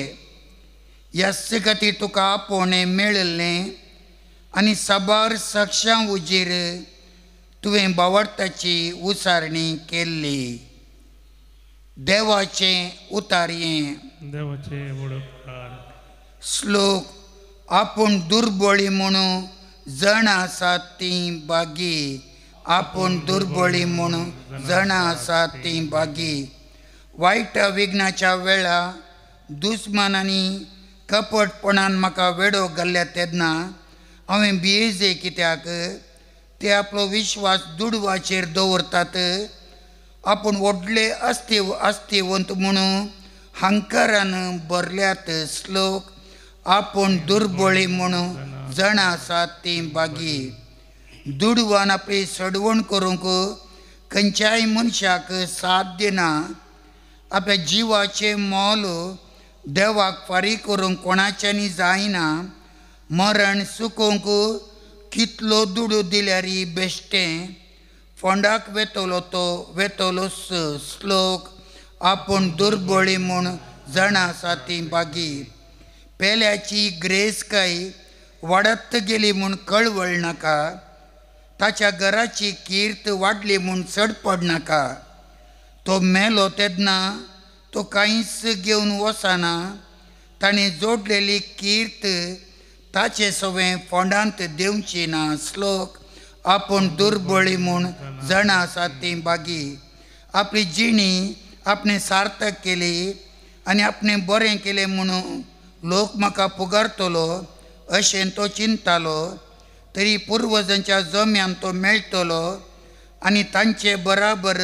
ह्याच खातीर तुका आपोवणें मेळिल्लें आनी साबार साक्षां उजेर तुवें बावडताची उसारणी केल्ली। देवाचें उतारयें। देवाचे वडोवकार। श्लोक। आपूण दुर्बळी म्हणून जण आसात तीं बागी। आपूण दुर्बळी म्हणून जण आसात तीं बागी। वायट विघ्नाच्या वेळा दुस्मानांनी कपटपणान म्हाका वेडो घाल्ल्या तेन्ना हांवें भियेजे कित्याक ते आपलो विश्वास दुडवाचेर दवरतात। आपूण व्हडले आस्तिवंत म्हणून हंकारान भरल्यात। श्लोक। आपूण दुर्बळी म्हणून जण आसात तीं बागी। दुडवान आपली सडवण करूंक खंयच्याय मनशाक साथ दिना। आपल्या जिवाचें मोल देवाक फारीक करूंक कोणाच्यांनी जायना। मरण सुकोवंक कितलो दुडू दिल्यारय बेश्टें। फोंडाक वेतलो तो वेतलोच। श्लोक। आपूण दुर्बळी म्हूण जण आसा तीं बागी। पेल्याची ग्रेसकाय वाडत गेली म्हूण कळवळ नाका। ताच्या घराची कीर्त वाडली म्हूण चडपड नाका। तो मेलो तेन्ना तो कांयच घेवन वचना। ताणें जोडलेली कीर्त ताचे सवें फोंडांत देवची ना। श्लोक। आपूण दुर्बळी म्हूण जण आसा तीं बागी। आपली जिणी आपणें सार्थक केली आनी आपणें बरें केलें म्हणून लोक म्हाका पुगारतलो अशें तो चिंतालो, तरी पुर्वजांच्या जम्यान तो मेळटलो आनी तांचे बराबर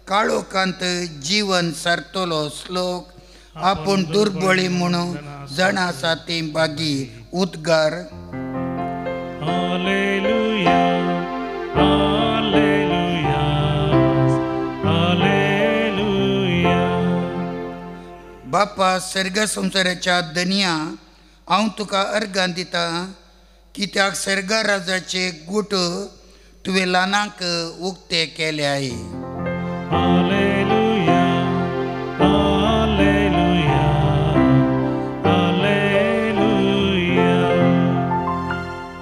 काळोखांत जीवन सारतलो. श्लोक आपूण दुर्बळी म्हणून जण आसा ती बागी. उद्गार हालेलुया, हालेलुया, हालेलुया. बापा सर्ग संवसाराच्या धनिया, हांव तुका अर्गां दिता, कित्याक सर्गा राजाचे गूट तुवें ल्हानांक उक्ते केल्याय. Hallelujah, hallelujah, hallelujah.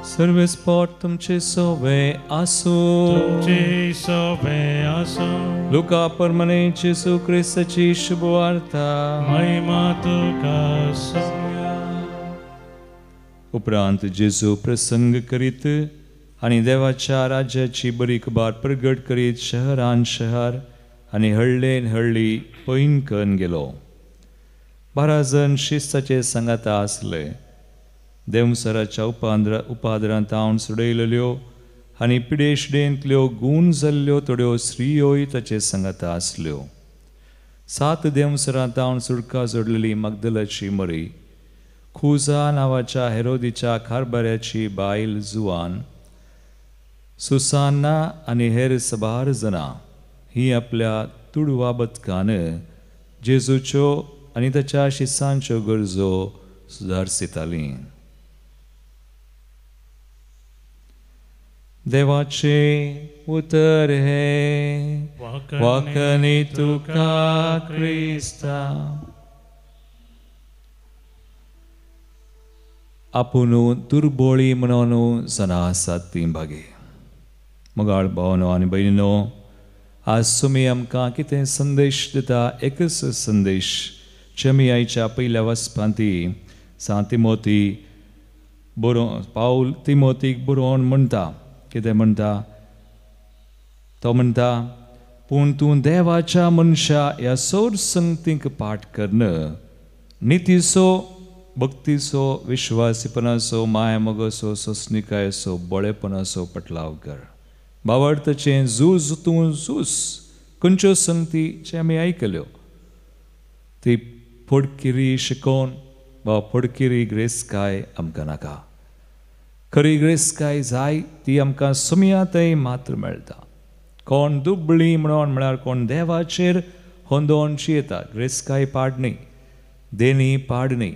सर्व स्पॉट तुमचे सोबे आसो. तुमचे सोबे आसो. लुका परमने जेसू ख्रिस्ताची शुभवार्ता. महिमा तुका सौम्या. उपरांत जेजू प्रसंग करीत आनी देवाच्या राज्याची बरी खबर प्रगट करीत शहरान शहर आनी हळ्ळेन हळ्ळी पयन करून गेलो. 12 जण शिस्ताचे सांगाता आसले. देवसराच्या उपादरांत हांव सोडयलेल्यो आनी पिडेशडेंतल्यो गूण जाल्ल्यो थोड्यो स्त्रियोय ताचे सांगाता आसल्यो. 7 देवसरांत हांव सुडका जोडलेली मगदलाची मरी, खुजा नांवाच्या हेरोदीच्या कारभाऱ्याची बायल जुवान, सुसान्ना आनी हेर 12 जाणां ही आपल्या तुडवा बदकान जेजूच्यो आनी ताच्या शिसांच्यो गरजो सुदारसितालीं. देवाचे उतर हे वाकनी तुका क्रिस्ता. आपूण दुर्बळी म्हणून जना आसात ती बागे. मोगाळ भावनो आनी भयणीनो, आज तुमी आमकां कितें संदेश दिता? एकच संदेश जे आमी आयच्या पयल्या वचपांती सा तिमोथी पावल तिमोथीक बरोवन म्हणटा. कितें म्हणटा? तो म्हणटा, पूण तूं देवाच्या मनशा ह्या सौर संगतीक पाठ करन, नितीसो, भक्तीसो, विश्वासीपणाचो, माय मोगसो, सोसणिकायचो, बळेपणाचो पटलाव कर. भावार्थाचें झूज तूं झूज. खंयच्यो संगती जे आमी आयकल्यो ती फोडकिरी शिकोवन वा फोडकिरी ग्रेसकाय आमकां नाका. खरी ग्रेसकाय जाय ती आमकां सुमयातय मात्र मेळटा. कोण दुबळी म्हणून म्हळ्यार कोण देवाचेर होंदोवनची येता. ग्रेसकाय पाडणी, देणी पाडणी,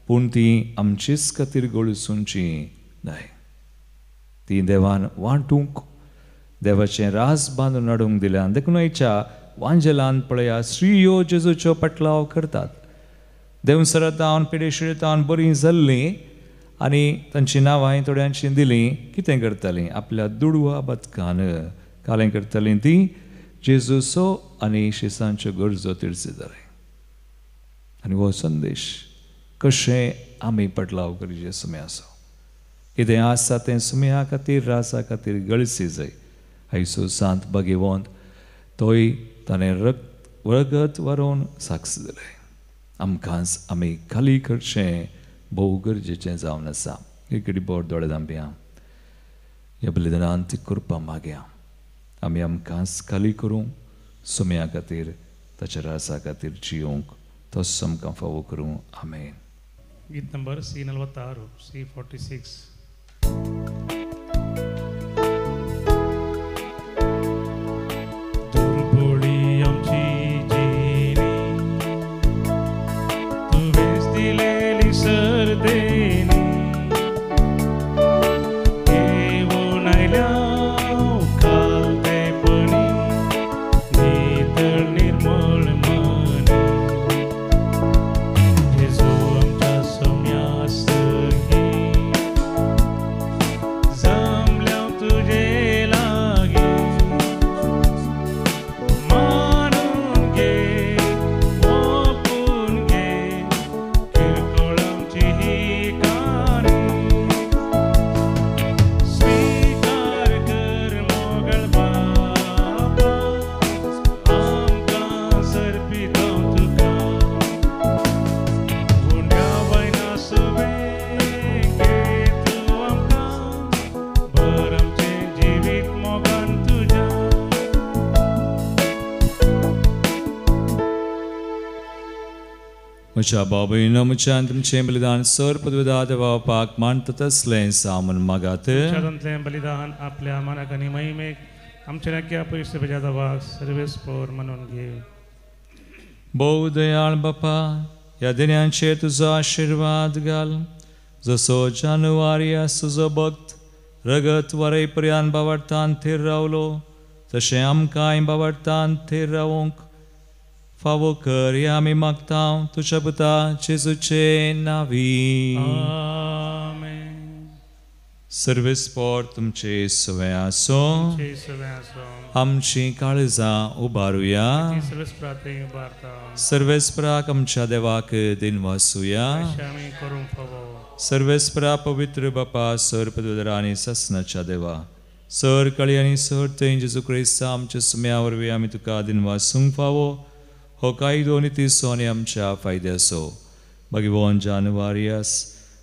पूण ती आमचीच खातीर गळसूंची न्हय. ती देवान वांटूंक, देवाचें रास बांदून हाडूंक दिल्यान. देखून आयच्या वांजेलांत पळया स्त्रियो जेजूच्यो पटलाव करतात. देवसरांत हांव पिडेशिडेंत हांव बरीं जाल्लीं आनी तांची नांवां हांवें थोड्यांची दिलीं. कितें करतालीं? आपल्या दुडवा बदकान कालें करतालीं ती जेजूचो आनी शिसांच्यो गरजो तिडसितालीं. आनी हो संदेश कशें आमी पटलाव करचे सुमयाचो. कितें आसा तें सुमया खातीर, रासा खातीर गळसी जाय. आयचो सांत भगवंत तोय ताणें रगत व्हरून साक्ष दिलें. आमकांच आमी खाली करचें भोव गरजेचें जावन आसा. एक रिपोर्ट दोळे धांप्या ह्या बलिदानांत ती करपा मागया. आमी आमकांच खाली करूं, सुमया खातीर, ताच्या रासा खातीर जियोंक तोच आमकां फावो करूं. आमेन. गीत नंबर C46, C46. दुर्बळी आमची जिणी, तुवेंच दिलेली सर्देनी, घेवन आयल्या खालतेपणी, नितळ निर्मळ मनी. जेजू आमच्या सौम्या सगी, म्हज्या बाबईन म्हज्यान तुमचें बलिदान सर पदविदा देवापाक मानता तसलें सामन मागात. तुमच्यातले बलिदान आपल्या मनाक आणि महिमेक आमच्या नक्की अपवित्र बजादा वाग सर्वेस्पोर म्हणून घे. भोव दयाळ बापा, ह्या दिन्यांचेर तुजो आशिर्वाद घाल. जसो जानुवारियास तुजो भक्त रगत वरेपर्यंत बावरतान थीर रावलो, तशें आमकांय बावरतान थीर रावूंक फावो कर हे आमी मागता तुज्या पुता जेजूचे नांवी. आमेन. सर्वेस्पोर तुमचे सवय आसो. जय सगळ्या असो. आमची काळजां उबारुया. सर्वस्प्राते उबारता. सर्वेस्पराक आमच्या देवाक दिन वासुया. आमी करून फावो. सर्वेस्परा पवित्र बापा सर पदवीधरा आनी ससनाच्या देवा, सर कळी आनी सर थंय जेजू क्रिस्ता आमच्या सुम्या वरवीं आमी तुका दिन वासूंक फावो. हो कायदो नितीसो आनी आमच्या फायद्याचो. भगवान जानुवारियास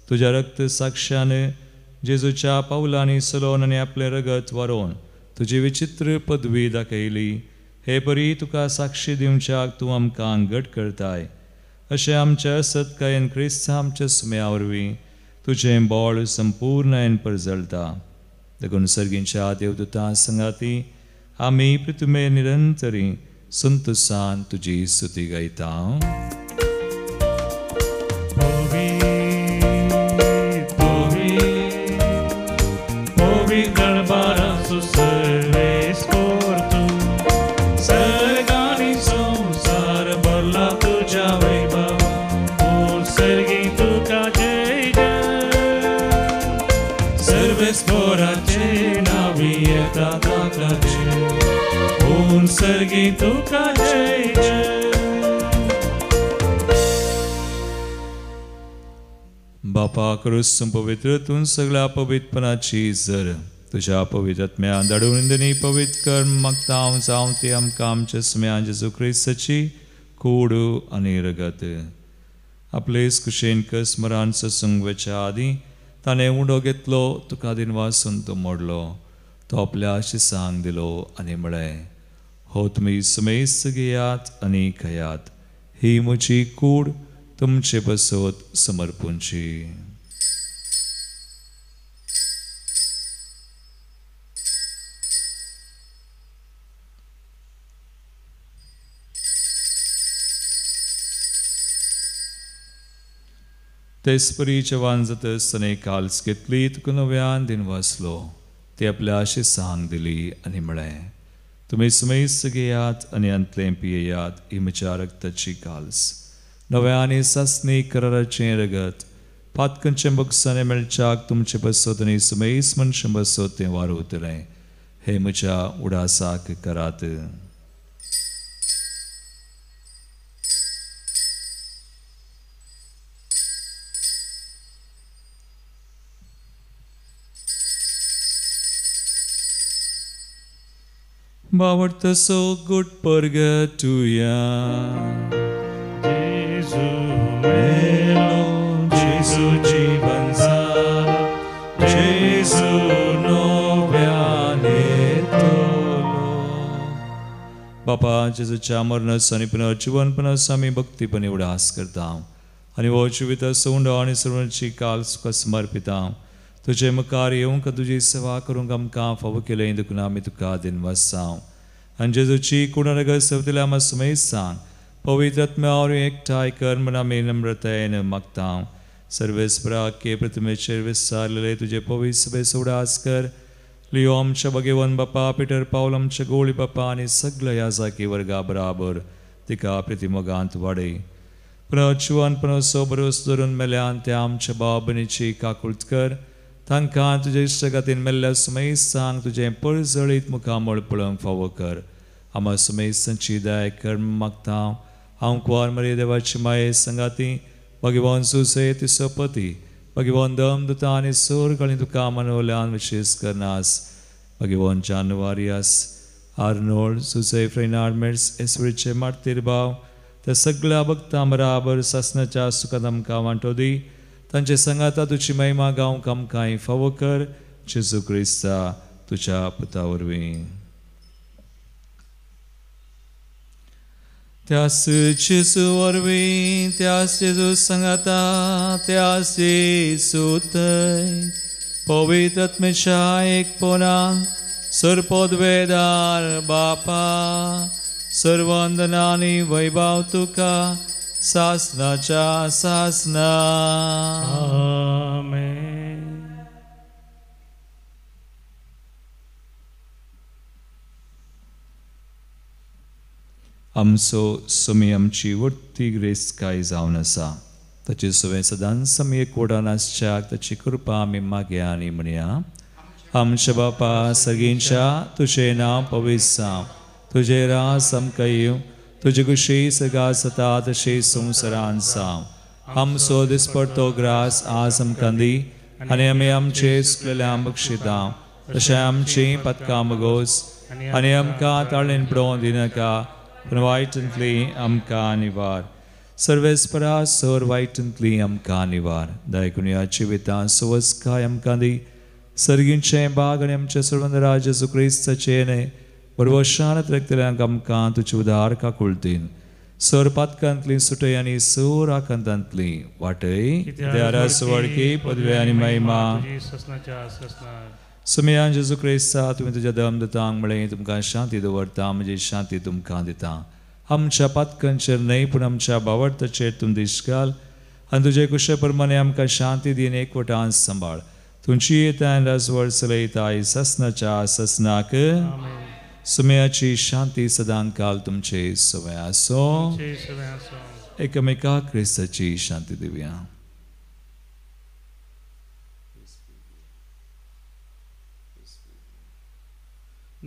तुज्या रक्त साक्षान जेजूच्या पावलांनी चलोवन आनी आपलें रगत व्हरोन तुजी विचित्र पदवी दाखयली. हे बरी तुका साक्षी दिवच्याक तूं आमकां घट करताय. अशें आमच्या सत्कायेन क्रिस्ता आमच्या सुम्या वरवीं तुजें बोळ संपूर्णयेन परजळटा. देखून सर्गींच्या देवदूतां संगाती आमी पृथ्वीमेर निरंतरी संतोषान तुजी स्तुती गायता. सर्गी तुका जय जय. बापा करुस पवित्र तूं सगळ्या पवित्रपणाची जर तुज्या पवित्र आत्म्यान धाडून इंदनी पवित्र कर मागता हांव जावं ती आमकां आमच्या सुम्यान जेजू क्रिस्ताची कूड आनी रगत. आपलेच कुशेन कसमरान सत्संग वेच्या आदीं ताणें उंडो घेतलो, तुका दिन वासून तो मोडलो, तो आपल्या शिसांक दिलो आनी म्हळें, हो तुमी समेस्त घेयात आनी खयात, ही म्हजी कूड तुमचे बसत समर्पूंची. तेसपरी जवान जातसताना काल्स घेतली, तुका नव्यान दिन वाचलो, ती आपल्या शिसांक दिली आनी म्हळें, तुमी समेस्त घेयात आनी अंतलें पियेयात, ही म्हज्या रक्ताची काल्स, नव्या आनी सासणी कराराचें रगत, पातकांचें बक्षांनी मेळच्याक तुमचे बसत आनी समेस्त मनशां बसत तें वारोतलें, हे म्हज्या उडासाक करात. बावडतसो गुड परगटुया. जेजू मेलो, जेजू जीवन जाला, जेजू नव्यान येतलो. बापा जेजूच्या मरणास आनी पुनर्जीवनपणास आमी भक्तीपणे उडास करता आनी हो जिवीत सोंडो आनी सर्वांची काल तुका समर्पिता. तुजे मुखार येवंक तुजी सेवा करूंक आमकां फावो केलें, देखून आमी तुका दिन वासांव आनी जेजूची कुणारगत सवतिल्या आमी समेस्त सांग पवित्र आत्म्यावर एकठांय कर म्हण आमी नम्रतायेन मागता. सर्वेस्पराक के प्रथमेचेर विस्तारलेले तुजे पवित्र सभेचो उडास कर. लिओ आमच्या भगवान बापा, पिटर पावल आमच्या गोळी बापा आनी सगळ्या याजाकी वर्गा बराबर तिका प्रतिमोगांत वाडय. पुनर्जीवनपणाचो भरोस धरून मेल्यान त्या आमच्या भाव भयणीची काकुळट कर. तांकां तुज्या इश्टगातीन मेल्ल्या समेस्त सांग तुजें पळजळीत मुखामळ पळोवंक फावो कर. आम्हा समेस्तांची दया कर मागता. हांव कुंवार मरिया देवाची माये संगाती, भगवान सुसे तिचो पती, भगवान दमदुता आनी सोर काळी तुका मनवल्यान विशेष करनास. भगवान जानुवारियास, आर्नोल्ड, सुसे फ्रेनार्ड मेर्स, एसवरीचे मार्तीर भाव, त्या सगळ्या भक्तां बराबर सासणाच्या सुखांत आमकां वांटो दी. तांचे संगाता तुजी महिमा गावंक आमकांय फावो कर. जेजू क्रिस्ता तुज्या पुता वरवीं. त्यास जेजू वरवीं त्यास जेजू संगता त्यास जेजू थंय पवित्र आत्म्याच्या एकपणान सर्पोद्वेदार बापा सर्वंदनानी वैभव तुका सासनाच्या सासना. आमेन. आमचो सुमी आमची वरती ग्रेस काय जावन आसा ताचे सुवें सदांच समी एकवटान आसच्याक ताची कृपा आमी मागया आनी म्हणया. आमच्या बापा सगळींच्या तुजें नांव पवित्र जावं, तुजें रास आमकां येवं, तुजी कुशी सगा सता तशी संवसारान जावं. आमचो दिसपडटो ग्रास आज आमकां दी आनी आमी आमचे चुकलेल्यांक बक्षिता तशें आमची पथकां मागोस आनी आमकां ताळेन पडोवंक दिनाका पूण वायटांतली आमकां निवार. सर्वेस्परा सर वायटांतली आमकां निवार. दयकुनिया जिवितां सुवस्काय आमकां दी. सर्गींचें बाग आनी आमचे सर्वंद राज जेजू क्रिस्ताचें न्हय परवशानत रक्तल्यांक आमकां तुजे उदार काकुळतीन सर पातकांतली सुटय आनी सूर आकांतांतली वाटय देरा सुवडकी पदवे आनी महिमा सुमयान जेजू क्रिस्ता तुमी तुज्या दमदतांक म्हळें तुमकां शांती दवरता म्हजी शांती तुमकां दिता. आमच्या पातकांचेर न्हय पूण आमच्या बावडताचेर तुम दिश्ट घाल आनी तुजे कुशे प्रमाणे आमकां शांती दीन एकवटान सांबाळ. तुमची येतान राजवड चलयताय ससनाच्या ससनाक सुमयाची शांती सदां काल तुमचे सवय आसो. एकमेका क्रिस्ताची शांती दिवया.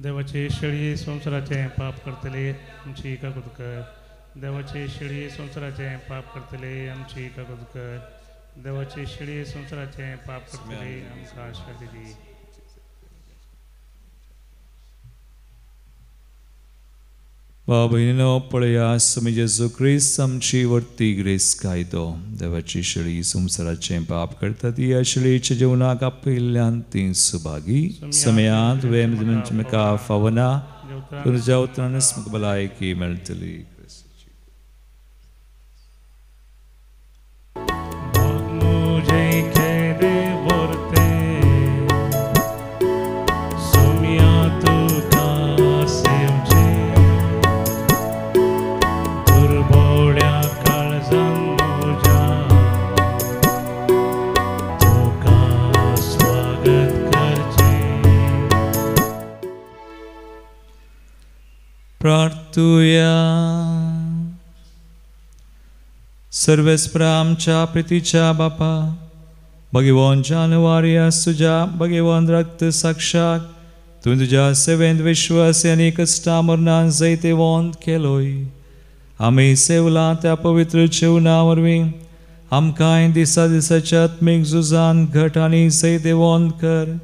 देवाचे शेळये संवसाराचे पाप करतले आमची काकूत कर. देवाचे शेळये संवसाराचे पाप करतले आमची काकूत कर. देवाचे शेळये संवसाराचे पाप करतले आमकां शांती दी. बाबीनो पळया सुमी जेजू क्रिस्त आमची वर्ती ग्रेस कायदो देवाची शेळी संवसाराचें पाप करता ती ह्या शेळयेच्या जेवणाक आपयल्ल्यान ती सुभागी. समयांत वेम म्हाका फावना तुज्या उतरानच म्हाका भलायकी मेळटली. प्रार्थुया. सर्वेस्परा आमच्या प्रितीच्या बापा भगवान जानवार्या तुझ्या भगवान रक्त साक्षात तुवें तुज्या सेवेंत विश्वास आनी कश्टा मरणान जैते वोंद केलोय. आमी सेवला त्या पवित्र जेवणा वरवीं आमकां दिसा दिसाच्या आत्मीक झुजान घट आनी जैते वोंद कर.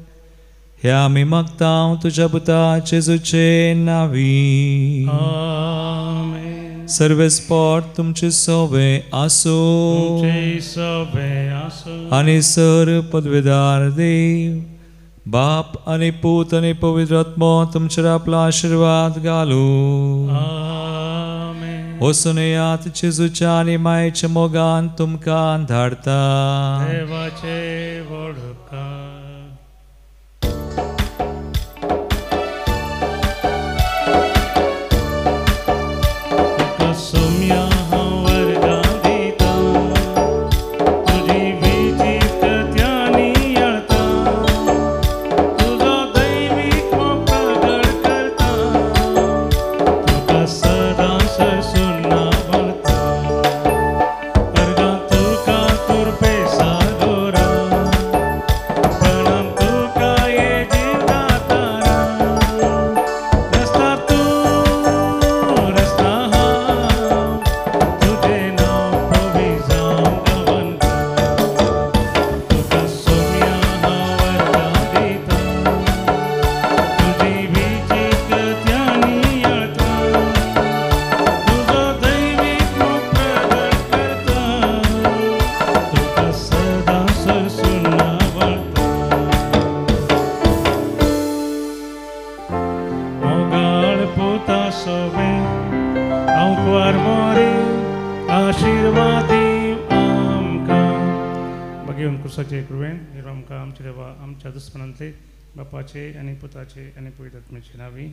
हे आमी मागता तुज्या पुता जेजूचे नांवी. आमेन. सर्वेस्पोट तुमचे सोवे आसो आनी सर पदवेदार देव बाप आनी पूत आनी पवित्र आत्मो तुमचेर आपलो आशिर्वाद घालू. आमेन. वचून येयात जेजूच्या आनी मायेच्या मोगान तुमकां धाडता. देवाचे वडकार. वारमारी आशीर्वादी आमकां घेवन कुर्साचे कृपेन आमकां आमचे देवा आमच्या दुस्मनांतले बापाचे आनी पुताचे आनी पवित्र आत्म्याचे नावी